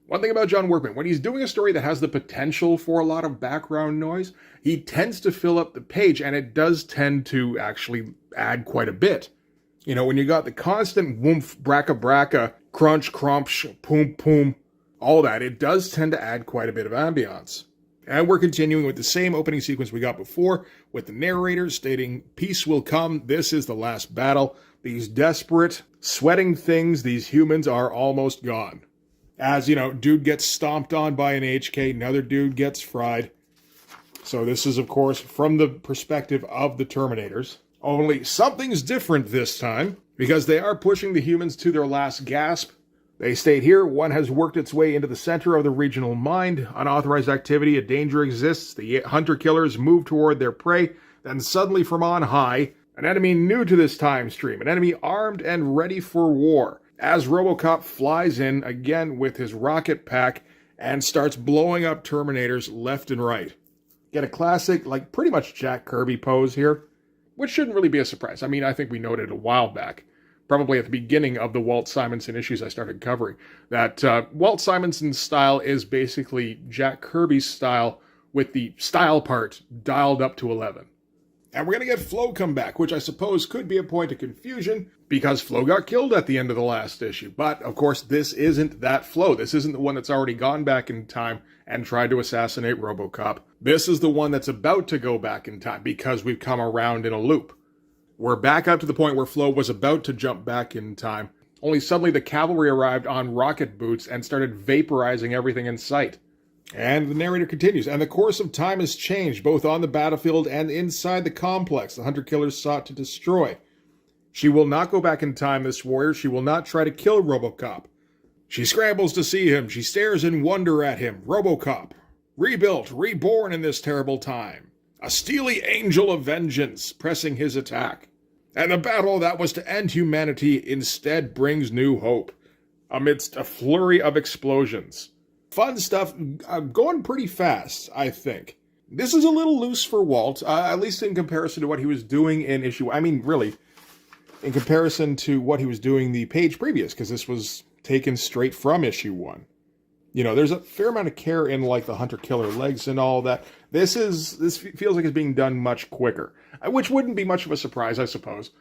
One thing about John Workman, when he's doing a story that has the potential for a lot of background noise, he tends to fill up the page, and it does tend to actually add quite a bit. You know, when you got the constant woomph, bracka bracka, crunch, crumps, poom poom, all that, it does tend to add quite a bit of ambiance. And we're continuing with the same opening sequence we got before, with the narrator stating, "Peace will come, this is the last battle. These desperate, sweating things, these humans are almost gone." As, you know, dude gets stomped on by an HK, another dude gets fried. So this is, of course, from the perspective of the Terminators. Only something's different this time, because they are pushing the humans to their last gasp. They state here, one has worked its way into the center of the regional mind. Unauthorized activity, a danger exists. The hunter-killers move toward their prey. Then suddenly from on high, an enemy new to this time stream. An enemy armed and ready for war. As RoboCop flies in, again with his rocket pack, and starts blowing up Terminators left and right. Get a classic, like, pretty much Jack Kirby pose here, which shouldn't really be a surprise. I mean, I think we noted a while back, probably at the beginning of the Walt Simonson issues I started covering, that Walt Simonson's style is basically Jack Kirby's style, with the style part dialed up to 11. And we're going to get Flo come back, which I suppose could be a point of confusion, because Flo got killed at the end of the last issue. But, of course, this isn't that Flo. This isn't the one that's already gone back in time and tried to assassinate RoboCop. This is the one that's about to go back in time, because we've come around in a loop. We're back up to the point where Flo was about to jump back in time, only suddenly the cavalry arrived on rocket boots and started vaporizing everything in sight. And the narrator continues, and the course of time has changed, both on the battlefield and inside the complex the hunter-killers sought to destroy. She will not go back in time, this warrior. She will not try to kill RoboCop. She scrambles to see him. She stares in wonder at him. RoboCop, rebuilt, reborn in this terrible time. A steely angel of vengeance, pressing his attack. And the battle that was to end humanity instead brings new hope, amidst a flurry of explosions. Fun stuff, going pretty fast, I think. This is a little loose for Walt, at least in comparison to what he was doing in issue. I mean, really, in comparison to what he was doing the page previous, because this was taken straight from issue 1. You know, there's a fair amount of care in, like, the hunter-killer legs and all that. This feels like it's being done much quicker, which wouldn't be much of a surprise, I suppose.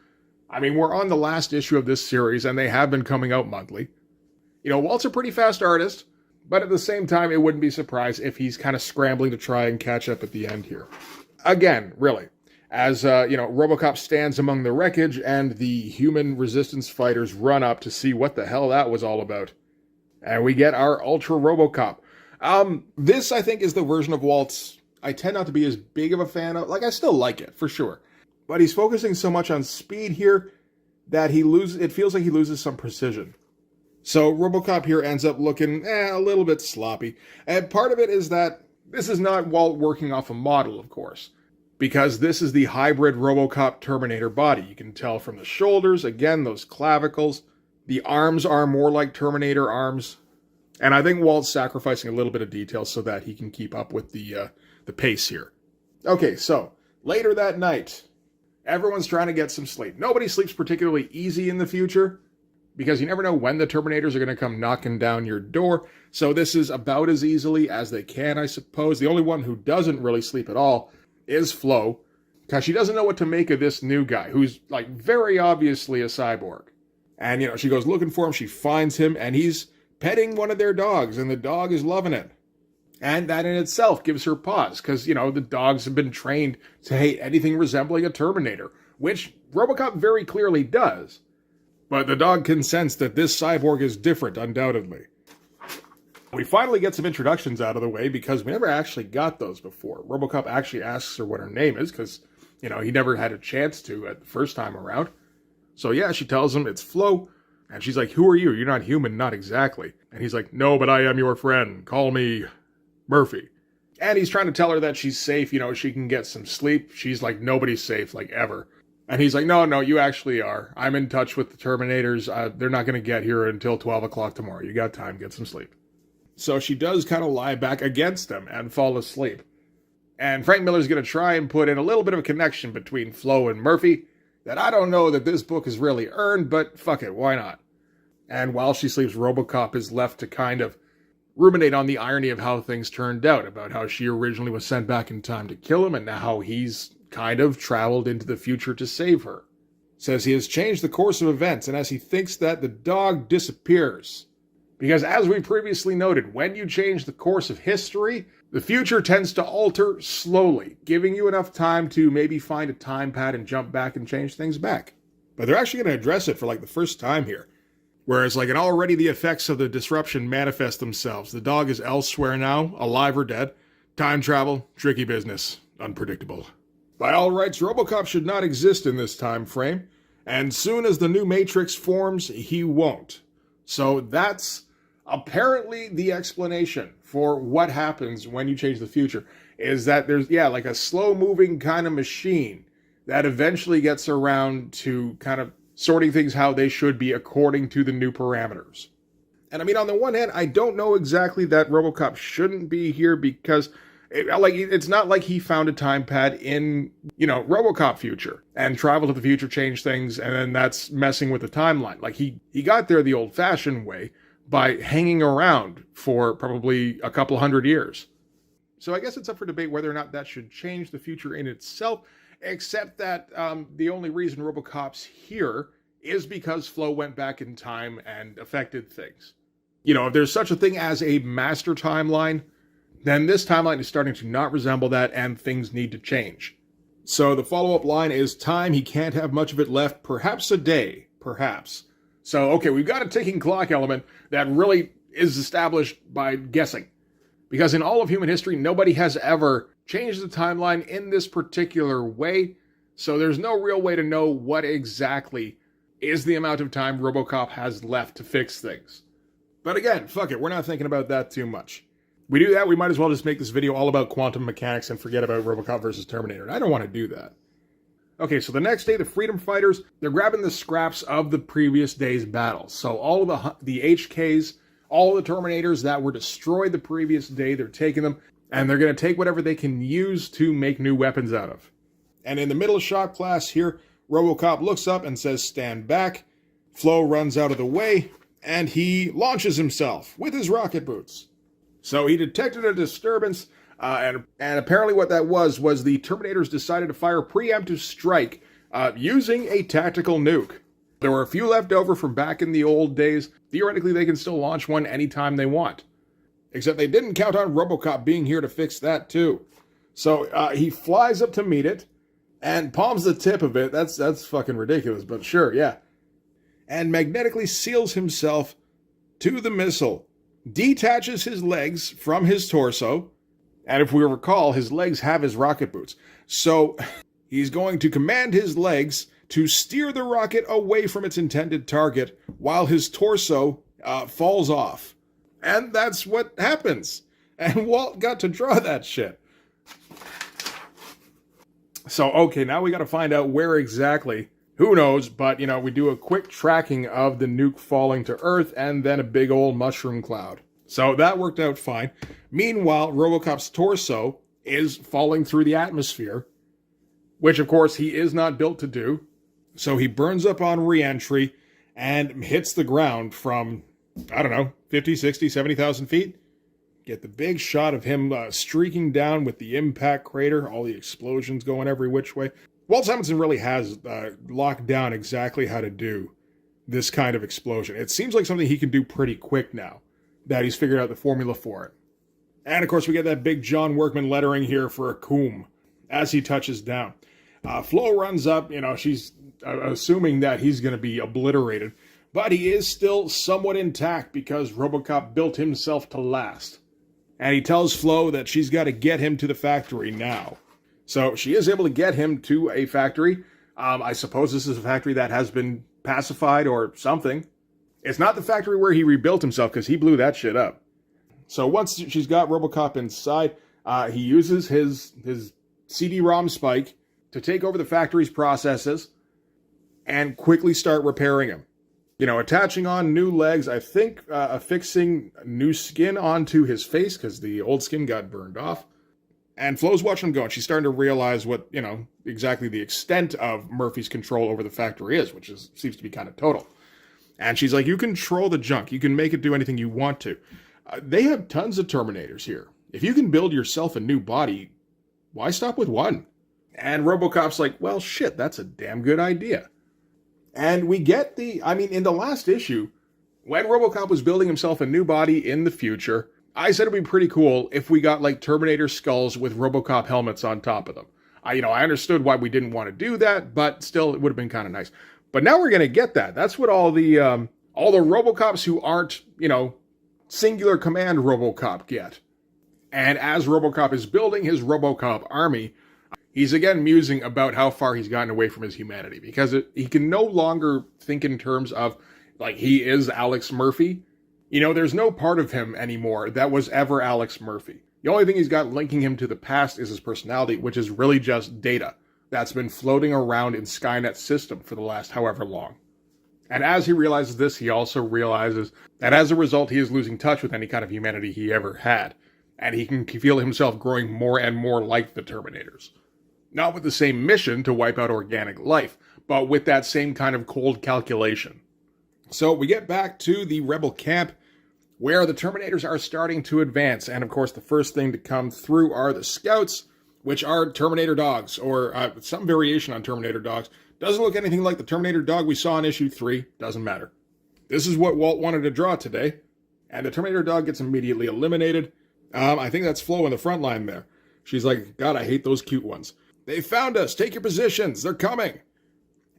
I mean, we're on the last issue of this series, and they have been coming out monthly. You know, Walt's a pretty fast artist, but at the same time, it wouldn't be a surprise if he's kind of scrambling to try and catch up at the end here. Again, really, as, RoboCop stands among the wreckage, and the human resistance fighters run up to see what the hell that was all about. And we get our Ultra RoboCop. This, I think, is the version of Walt's I tend not to be as big of a fan of. Like, I still like it, for sure. But he's focusing so much on speed here that it feels like he loses some precision. So RoboCop here ends up looking a little bit sloppy. And part of it is that this is not Walt working off a model, of course. Because this is the hybrid RoboCop Terminator body. You can tell from the shoulders, again, those clavicles. The arms are more like Terminator arms. And I think Walt's sacrificing a little bit of detail so that he can keep up with the pace here. Okay, so later that night, everyone's trying to get some sleep. Nobody sleeps particularly easy in the future because you never know when the Terminators are going to come knocking down your door. So this is about as easily as they can, I suppose. The only one who doesn't really sleep at all is Flo, because she doesn't know what to make of this new guy who's, like, very obviously a cyborg. And, you know, she goes looking for him, she finds him, and he's petting one of their dogs, and the dog is loving it. And that in itself gives her pause, because, you know, the dogs have been trained to hate anything resembling a Terminator, which RoboCop very clearly does. But the dog can sense that this cyborg is different, undoubtedly. We finally get some introductions out of the way, because we never actually got those before. RoboCop actually asks her what her name is, because, you know, he never had a chance to at the first time around. So yeah, she tells him it's Flo, and she's like, "Who are you? You're not human, not exactly." And he's like, "No, but I am your friend. Call me Murphy." And he's trying to tell her that she's safe, you know, she can get some sleep. She's like, "Nobody's safe, like, ever." And he's like, no, you actually are. I'm in touch with the Terminators. They're not going to get here until 12 o'clock tomorrow. You got time, get some sleep. So she does kind of lie back against him and fall asleep. And Frank Miller's going to try and put in a little bit of a connection between Flo and Murphy that I don't know that this book has really earned, but fuck it, why not? And while she sleeps, RoboCop is left to kind of ruminate on the irony of how things turned out, about how she originally was sent back in time to kill him, and now how he's kind of traveled into the future to save her. Says he has changed the course of events, and as he thinks that, the dog disappears. Because as we previously noted, when you change the course of history, the future tends to alter slowly, giving you enough time to maybe find a time pad and jump back and change things back. But they're actually going to address it for like the first time here. Whereas like, and already the effects of the disruption manifest themselves. The dog is elsewhere now, alive or dead. Time travel, tricky business, unpredictable. By all rights, RoboCop should not exist in this time frame. And soon as the new Matrix forms, he won't. So that's apparently the explanation for what happens when you change the future, is that there's, like a slow-moving kind of machine that eventually gets around to kind of sorting things how they should be according to the new parameters. And I mean, on the one hand, I don't know exactly that RoboCop shouldn't be here because it's not like he found a time pad in, RoboCop future and traveled to the future, changed things, and then that's messing with the timeline. Like, he got there the old-fashioned way by hanging around for probably a couple hundred years. So I guess it's up for debate whether or not that should change the future in itself, except that the only reason RoboCop's here is because Flo went back in time and affected things. If there's such a thing as a master timeline, then this timeline is starting to not resemble that, and things need to change. So the follow-up line is, time, he can't have much of it left, perhaps a day, perhaps. So, okay, we've got a ticking clock element that really is established by guessing. Because in all of human history, nobody has ever changed the timeline in this particular way, so there's no real way to know what exactly is the amount of time RoboCop has left to fix things. But again, fuck it, we're not thinking about that too much. We do that, we might as well just make this video all about quantum mechanics and forget about RoboCop versus Terminator. And I don't want to do that. Okay, so the next day, the Freedom Fighters, they're grabbing the scraps of the previous day's battles. So all of the HKs, all of the Terminators that were destroyed the previous day, they're taking them. And they're going to take whatever they can use to make new weapons out of. And in the middle of shop class here, RoboCop looks up and says, "Stand back." Flo runs out of the way, and he launches himself with his rocket boots. So he detected a disturbance, and apparently what that was the Terminators decided to fire a preemptive strike using a tactical nuke. There were a few left over from back in the old days. Theoretically, they can still launch one anytime they want. Except they didn't count on RoboCop being here to fix that too. So he flies up to meet it and palms the tip of it. That's fucking ridiculous, but sure, yeah. And magnetically seals himself to the missile. Detaches his legs from his torso. And if we recall, his legs have his rocket boots. So he's going to command his legs to steer the rocket away from its intended target while his torso falls off. And that's what happens. And Walt got to draw that shit. So, okay, now we got to find out where exactly. Who knows, but, we do a quick tracking of the nuke falling to Earth and then a big old mushroom cloud. So that worked out fine. Meanwhile, RoboCop's torso is falling through the atmosphere, which, of course, he is not built to do. So he burns up on re-entry and hits the ground from, 50, 60, 70,000 feet. Get the big shot of him streaking down with the impact crater, all the explosions going every which way. Walt Simonson really has locked down exactly how to do this kind of explosion. It seems like something he can do pretty quick now that he's figured out the formula for it. And, of course, we get that big John Workman lettering here for a coom as he touches down. Flo runs up, she's assuming that he's going to be obliterated, but he is still somewhat intact because RoboCop built himself to last. And he tells Flo that she's got to get him to the factory now. So she is able to get him to a factory. I suppose this is a factory that has been pacified or something. It's not the factory where he rebuilt himself because he blew that shit up. So once she's got RoboCop inside, he uses his CD-ROM spike to take over the factory's processes and quickly start repairing him. Attaching on new legs, I think affixing new skin onto his face because the old skin got burned off. And Flo's watching him go, and she's starting to realize what, exactly the extent of Murphy's control over the factory is, which seems to be kind of total. And she's like, you control the junk. You can make it do anything you want to. They have tons of Terminators here. If you can build yourself a new body, why stop with one? And RoboCop's like, well, shit, that's a damn good idea. And we get in the last issue, when RoboCop was building himself a new body in the future, I said it'd be pretty cool if we got like Terminator skulls with RoboCop helmets on top of them. I understood why we didn't want to do that, but still it would have been kind of nice. But now we're going to get that. That's what all the RoboCops who aren't, singular command RoboCop get. And as RoboCop is building his RoboCop army, he's again musing about how far he's gotten away from his humanity because he can no longer think in terms of like he is Alex Murphy. There's no part of him anymore that was ever Alex Murphy. The only thing he's got linking him to the past is his personality, which is really just data that's been floating around in Skynet's system for the last however long. And as he realizes this, he also realizes that as a result, he is losing touch with any kind of humanity he ever had. And he can feel himself growing more and more like the Terminators. Not with the same mission to wipe out organic life, but with that same kind of cold calculation. So we get back to the Rebel camp, where the Terminators are starting to advance. And of course, the first thing to come through are the Scouts, which are Terminator dogs, or some variation on Terminator dogs. Doesn't look anything like the Terminator dog we saw in issue 3. Doesn't matter. This is what Walt wanted to draw today. And the Terminator dog gets immediately eliminated. I think that's Flo in the front line there. She's like, God, I hate those cute ones. They found us. Take your positions. They're coming.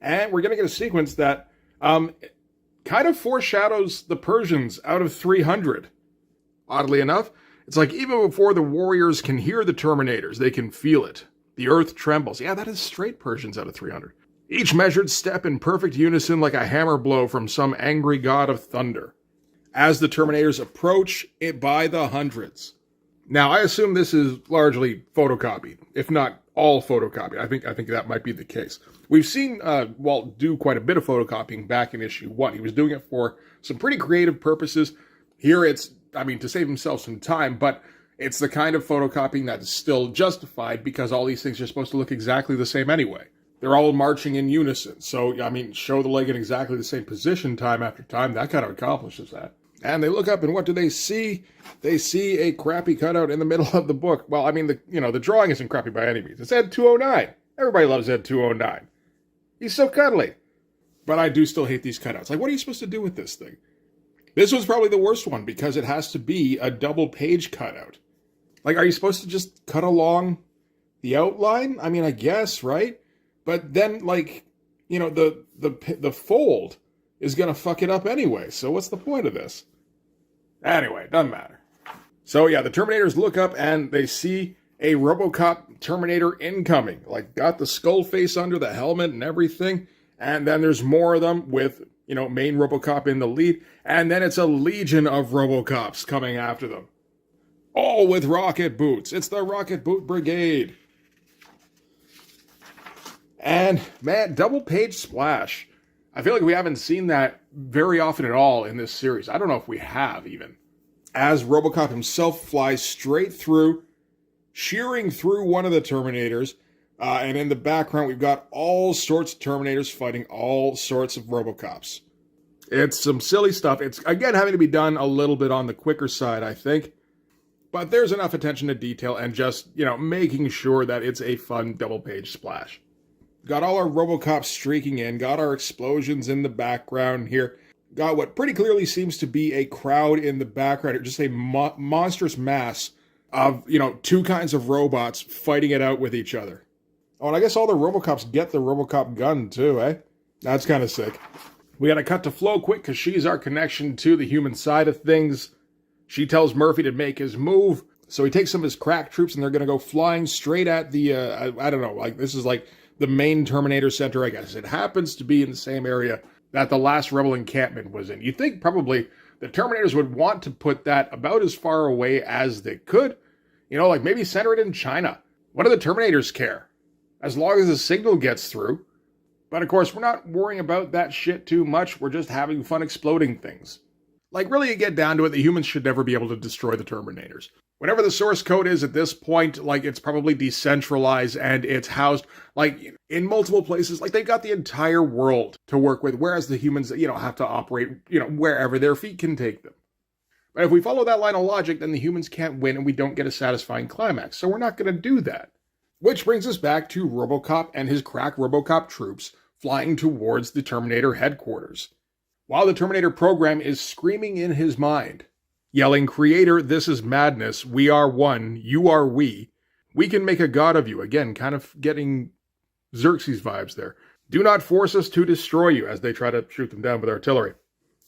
And we're going to get a sequence that kind of foreshadows the Persians out of 300. Oddly enough, it's like even before the warriors can hear the Terminators, they can feel it. The earth trembles. Yeah, that is straight Persians out of 300. Each measured step in perfect unison like a hammer blow from some angry god of thunder. As the Terminators approach it by the hundreds. Now, I assume this is largely photocopied, if not all photocopied. I think that might be the case. We've seen Walt do quite a bit of photocopying back in issue 1. He was doing it for some pretty creative purposes. Here it's, to save himself some time, but It's the kind of photocopying that is still justified because all these things are supposed to look exactly the same anyway. They're all marching in unison. So, I mean, show the leg in exactly the same position time after time. That kind of accomplishes that. And they look up, and what do they see? They see a crappy cutout in the middle of the book. Well, I mean, the drawing isn't crappy by any means. It's Ed 209. Everybody loves Ed 209. He's so cuddly. But I do still hate these cutouts. Like, what are you supposed to do with this thing? This was probably the worst one because it has to be a double page cutout. Like, are you supposed to just cut along the outline? I mean, I guess, right? But then, like, the fold is going to fuck it up anyway. So what's the point of this? Anyway, it doesn't matter. So yeah, the Terminators look up and they see a ROBOCOP Terminator incoming. Like, got the skull face under the helmet and everything. And then there's more of them with, main ROBOCOP in the lead. And then it's a legion of ROBOCOPs coming after them. All with rocket boots. It's the Rocket Boot Brigade. And, man, double page splash. I feel like we haven't seen that very often at all in this series. I don't know if we have, even. As ROBOCOP himself flies straight through, shearing through one of the Terminators. And in the background, we've got all sorts of Terminators fighting all sorts of ROBOCOPs. It's some silly stuff. It's, again, having to be done a little bit on the quicker side, I think. But there's enough attention to detail and just, making sure that it's a fun double-page splash. Got all our ROBOCOPs streaking in, got our explosions in the background here, got what pretty clearly seems to be a crowd in the background, just a monstrous mass of, two kinds of robots fighting it out with each other. Oh, and I guess all the ROBOCOPs get the ROBOCOP gun too, eh? That's kind of sick. We gotta cut to Flo quick because she's our connection to the human side of things. She tells Murphy to make his move, so he takes some of his crack troops and they're gonna go flying straight at the, I don't know, like this is like the main Terminator Center, I guess. It happens to be in the same area that the last Rebel encampment was in. You'd think probably the Terminators would want to put that about as far away as they could. Like maybe center it in China. What do the Terminators care? As long as the signal gets through. But of course, we're not worrying about that shit too much. We're just having fun exploding things. Like, really, you get down to it, the humans should never be able to destroy the Terminators. Whatever the source code is at this point, like, it's probably decentralized and it's housed, like, in multiple places. Like, they've got the entire world to work with, whereas the humans, have to operate, wherever their feet can take them. But if we follow that line of logic, then the humans can't win and we don't get a satisfying climax. So we're not going to do that. Which brings us back to ROBOCOP and his crack ROBOCOP troops flying towards the Terminator headquarters. While the Terminator program is screaming in his mind, yelling, "Creator, this is madness. We are one. You are we. We can make a god of you." Again, kind of getting Xerxes vibes there. "Do not force us to destroy you," as they try to shoot them down with artillery.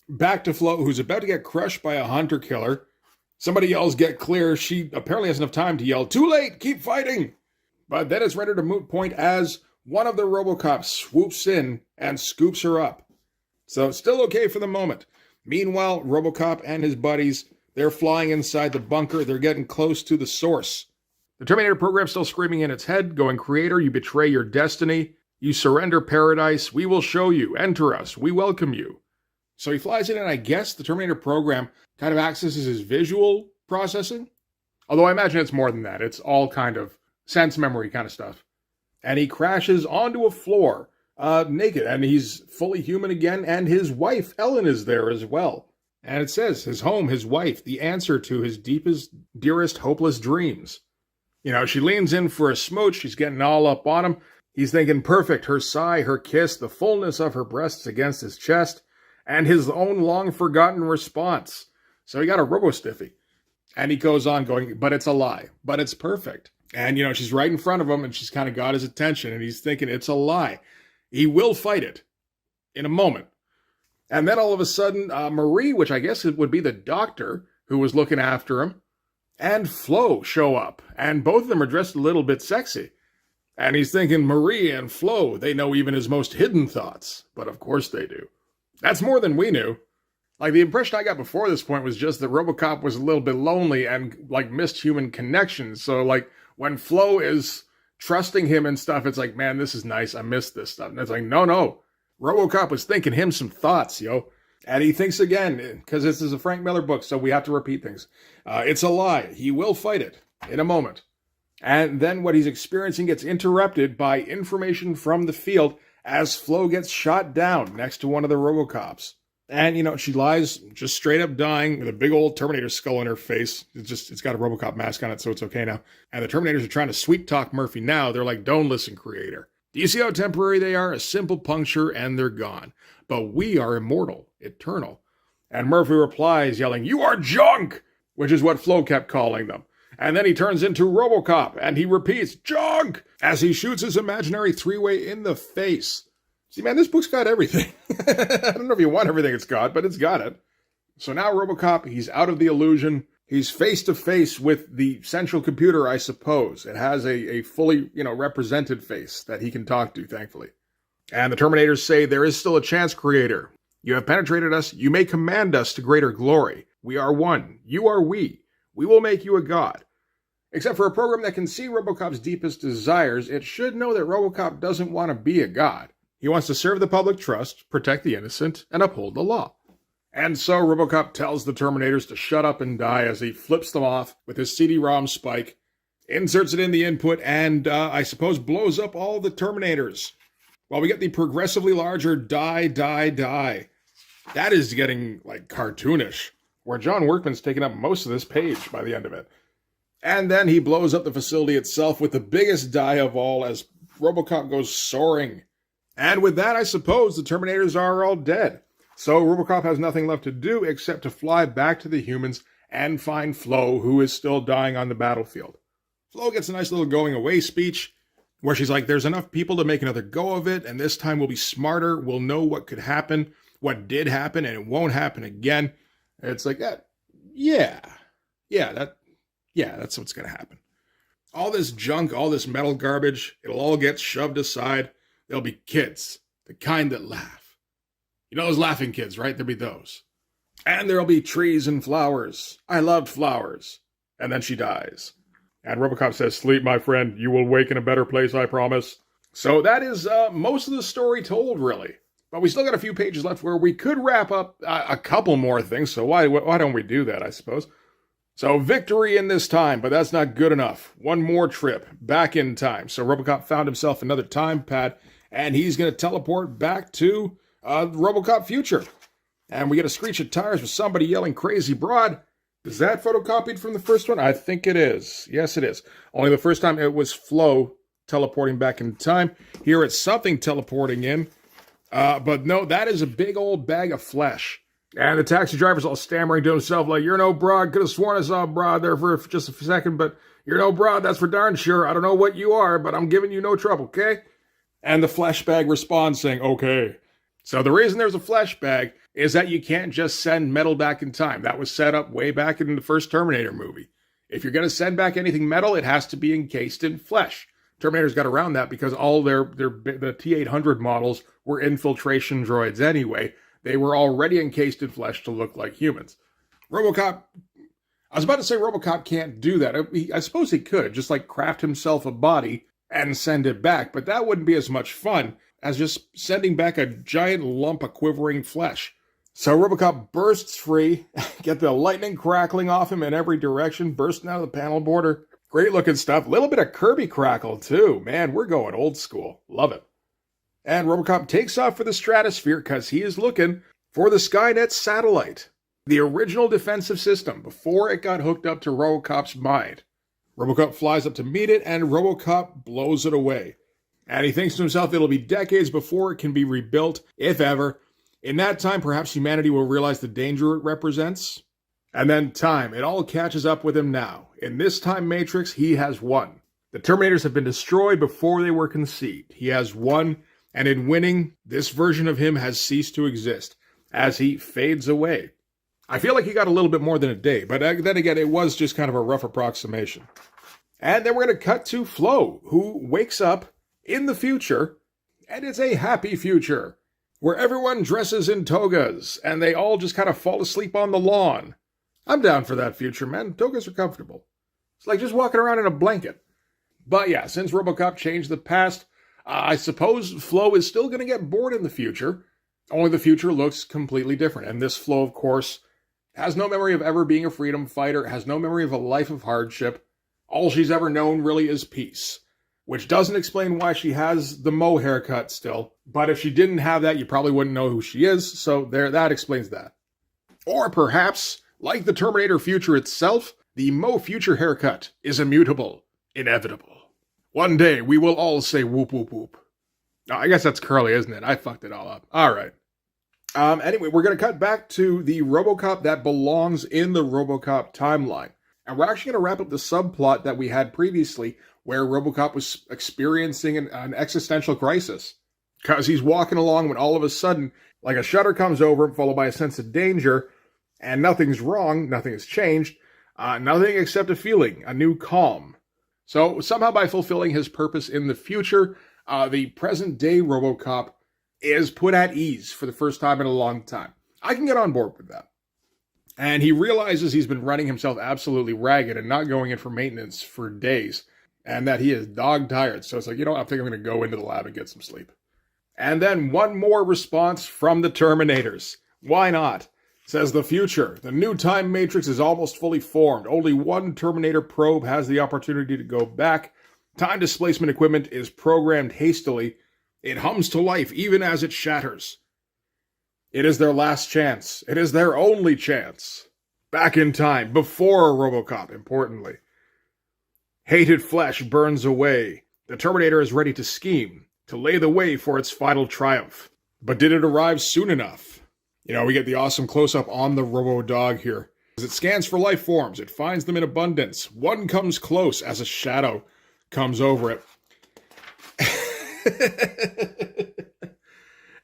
Back to Flo, who's about to get crushed by a hunter killer. Somebody yells, "Get clear." She apparently has enough time to yell, "Too late, keep fighting." But then it's rendered a moot point as one of the ROBOCOps swoops in and scoops her up. So still okay for the moment. Meanwhile, ROBOCOP and his buddies, they're flying inside the bunker. They're getting close to the source. The Terminator program's still screaming in its head, going, "Creator, you betray your destiny. You surrender paradise. We will show you. Enter us. We welcome you." So he flies in, and I guess the Terminator program kind of accesses his visual processing. Although I imagine it's more than that. It's all kind of sense memory kind of stuff. And he crashes onto a floor. Naked, and he's fully human again, and his wife, Ellen, is there as well. And it says, his home, his wife, the answer to his deepest, dearest, hopeless dreams. She leans in for a smooch, she's getting all up on him. He's thinking perfect, her sigh, her kiss, the fullness of her breasts against his chest, and his own long-forgotten response. So he got a robo-stiffy. And he goes on going, "But it's a lie, but it's perfect." And, she's right in front of him, and she's kind of got his attention, and he's thinking, it's a lie. He will fight it in a moment. And then all of a sudden, Marie, which I guess it would be the doctor who was looking after him, and Flo show up. And both of them are dressed a little bit sexy. And he's thinking, Marie and Flo, they know even his most hidden thoughts. But of course they do. That's more than we knew. Like, the impression I got before this point was just that ROBOCOP was a little bit lonely and, like, missed human connections. So, like, when Flo is trusting him and stuff, it's like, man, this is nice. I miss this stuff. And it's like, no. ROBOCOP was thinking him some thoughts, yo. And he thinks again, because this is a Frank Miller book, so we have to repeat things. It's a lie. He will fight it in a moment. And then what he's experiencing gets interrupted by information from the field as Flo gets shot down next to one of the RoboCops. And, she lies just straight up dying with a big old Terminator skull in her face. It's got a RoboCop mask on it, so it's okay now. And the Terminators are trying to sweet talk Murphy now. They're like, don't listen, creator. Do you see how temporary they are? A simple puncture and they're gone. But we are immortal, eternal. And Murphy replies, yelling, you are junk, which is what Flo kept calling them. And then he turns into RoboCop, and he repeats, junk, as he shoots his imaginary three-way in the face. See, man, this book's got everything. I don't know if you want everything it's got, but it's got it. So now RoboCop, he's out of the illusion. He's face-to-face with the central computer, I suppose. It has a fully, represented face that he can talk to, thankfully. And the Terminators say, there is still a chance, creator. You have penetrated us. You may command us to greater glory. We are one. You are we. We will make you a god. Except for a program that can see RoboCop's deepest desires, it should know that RoboCop doesn't want to be a god. He wants to serve the public trust, protect the innocent, and uphold the law. And so RoboCop tells the Terminators to shut up and die as he flips them off with his CD-ROM spike, inserts it in the input, and, I suppose, blows up all the Terminators. While we get the progressively larger die, die, die. That is getting, cartoonish, where John Workman's taken up most of this page by the end of it. And then he blows up the facility itself with the biggest die of all as RoboCop goes soaring. And with that, I suppose, the Terminators are all dead. So RoboCop has nothing left to do except to fly back to the humans and find Flo, who is still dying on the battlefield. Flo gets a nice little going away speech, where she's like, there's enough people to make another go of it, and this time we'll be smarter, we'll know what could happen, what did happen, and it won't happen again. And it's like, that's what's going to happen. All this junk, all this metal garbage, it'll all get shoved aside. There'll be kids, the kind that laugh. You know those laughing kids, right? There'll be those. And there'll be trees and flowers. I loved flowers. And then she dies. And RoboCop says, sleep, my friend. You will wake in a better place, I promise. So that is most of the story told, really. But we still got a few pages left where we could wrap up a couple more things. So why don't we do that, I suppose? So victory in this time, but that's not good enough. One more trip back in time. So RoboCop found himself another time pad, and he's going to teleport back to RoboCop future. And we get a screech of tires with somebody yelling crazy broad. Is that photocopied from the first one? I think it is. Yes, it is. Only the first time it was Flo teleporting back in time. Here it's something teleporting in. But no, that is a big old bag of flesh. And the taxi driver's all stammering to himself like, you're no broad. Could have sworn I saw broad there for just a second, but you're no broad. That's for darn sure. I don't know what you are, but I'm giving you no trouble, okay? And the flesh bag responds saying, okay. So the reason there's a flesh bag is that you can't just send metal back in time. That was set up way back in the first Terminator movie. If you're going to send back anything metal, it has to be encased in flesh. Terminators got around that because all the T-800 models were infiltration droids anyway. They were already encased in flesh to look like humans. RoboCop, I was about to say RoboCop can't do that. I suppose he could, just craft himself a body and send it back, but that wouldn't be as much fun as just sending back a giant lump of quivering flesh. So RoboCop bursts free, get the lightning crackling off him in every direction, bursting out of the panel border. Great looking stuff. A little bit of Kirby crackle too. Man, we're going old school. Love it. And RoboCop takes off for the stratosphere because he is looking for the Skynet satellite, the original defensive system before it got hooked up to RoboCop's mind. RoboCop flies up to meet it, and RoboCop blows it away. And he thinks to himself it'll be decades before it can be rebuilt, if ever. In that time, perhaps humanity will realize the danger it represents. And then time. It all catches up with him now. In this time matrix, he has won. The Terminators have been destroyed before they were conceived. He has won. And in winning, this version of him has ceased to exist as he fades away. I feel like he got a little bit more than a day, but then again, it was just kind of a rough approximation. And then we're going to cut to Flo, who wakes up in the future, and it's a happy future, where everyone dresses in togas, and they all just kind of fall asleep on the lawn. I'm down for that future, man. Togas are comfortable. It's like just walking around in a blanket. But yeah, since RoboCop changed the past, I suppose Flo is still going to get bored in the future, Only the future looks completely different. And this Flo, of course, has no memory of ever being a freedom fighter, has no memory of a life of hardship. All she's ever known really is peace, which doesn't explain why she has the Mo haircut still. But if she didn't have that, you probably wouldn't know who she is. So that explains that. Or perhaps, like the Terminator future itself, the Mo future haircut is immutable, inevitable. One day, we will all say whoop whoop whoop. Oh, I guess that's Curly, isn't it? I fucked it all up. All right. Anyway, we're going to cut back to the ROBOCOP that belongs in the ROBOCOP timeline. And we're actually going to wrap up the subplot that we had previously where ROBOCOP was experiencing an existential crisis. Because he's walking along when all of a sudden, like a shudder comes over him, followed by a sense of danger, and nothing's wrong, nothing has changed, nothing except a feeling, a new calm. So somehow by fulfilling his purpose in the future, the present-day ROBOCOP is put at ease for the first time in a long time. I can get on board with that. And he realizes he's been running himself absolutely ragged and not going in for maintenance for days, and that he is dog-tired. So it's like, you know what, I think I'm going to go into the lab and get some sleep. And then one more response from the Terminators. Why not? Says the future. The new time matrix is almost fully formed. Only one Terminator probe has the opportunity to go back. Time displacement equipment is programmed hastily. It hums to life even as it shatters. It is their last chance. It is their only chance. Back in time, before ROBOCOP, importantly. Hated flesh burns away. The Terminator is ready to scheme, to lay the way for its final triumph. But did it arrive soon enough? You know, we get the awesome close-up on the Robo-Dog here. As it scans for life forms, it finds them in abundance. One comes close as a shadow comes over it.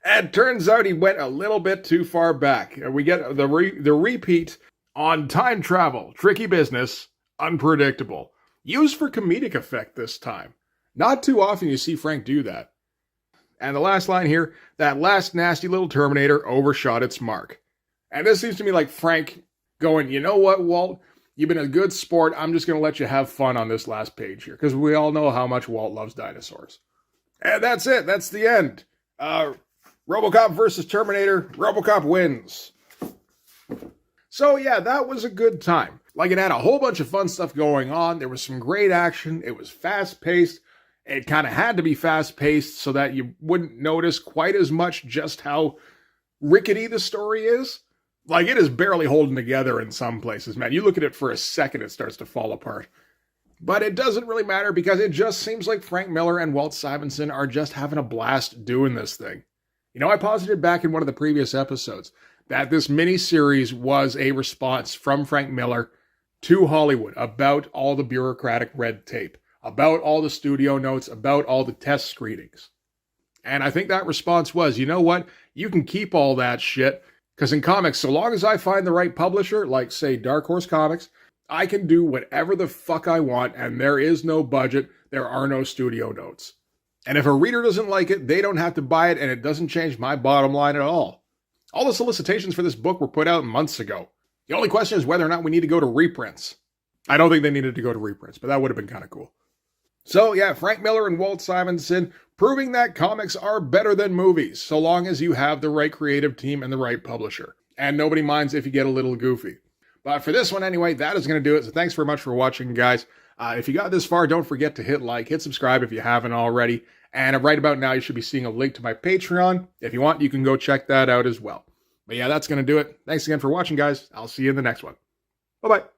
And turns out he went a little bit too far back. We get the repeat on time travel. Tricky business, unpredictable. Used for comedic effect this time. Not too often you see Frank do that. And the last line here, that last nasty little Terminator overshot its mark. And this seems to me like Frank going, you know what, Walt? You've been a good sport. I'm just going to let you have fun on this last page here. Because we all know how much Walt loves dinosaurs. And that's it. That's the end. ROBOCOP versus Terminator. ROBOCOP wins. So yeah, that was a good time. Like, it had a whole bunch of fun stuff going on. There was some great action. It was fast-paced. It kind of had to be fast-paced so that you wouldn't notice quite as much just how rickety the story is. Like, it is barely holding together in some places, man. You look at it for a second, it starts to fall apart. But it doesn't really matter because it just seems like Frank Miller and Walt Simonson are just having a blast doing this thing. You know, I posited back in one of the previous episodes that this mini-series was a response from Frank Miller to Hollywood about all the bureaucratic red tape, about all the studio notes, about all the test screenings. And I think that response was, you know what? You can keep all that shit, because in comics, so long as I find the right publisher, like, say, Dark Horse Comics, I can do whatever the fuck I want, and there is no budget, there are no studio notes. And if a reader doesn't like it, they don't have to buy it, and it doesn't change my bottom line at all. All the solicitations for this book were put out months ago. The only question is whether or not we need to go to reprints. I don't think they needed to go to reprints, but that would have been kind of cool. So yeah, Frank Miller and Walt Simonson proving that comics are better than movies, so long as you have the right creative team and the right publisher. And nobody minds if you get a little goofy. But for this one anyway, that is going to do it. So thanks very much for watching, guys. If you got this far, don't forget to hit like, hit subscribe if you haven't already. And right about now, you should be seeing a link to my Patreon. If you want, you can go check that out as well. But yeah, that's going to do it. Thanks again for watching, guys. I'll see you in the next one. Bye-bye.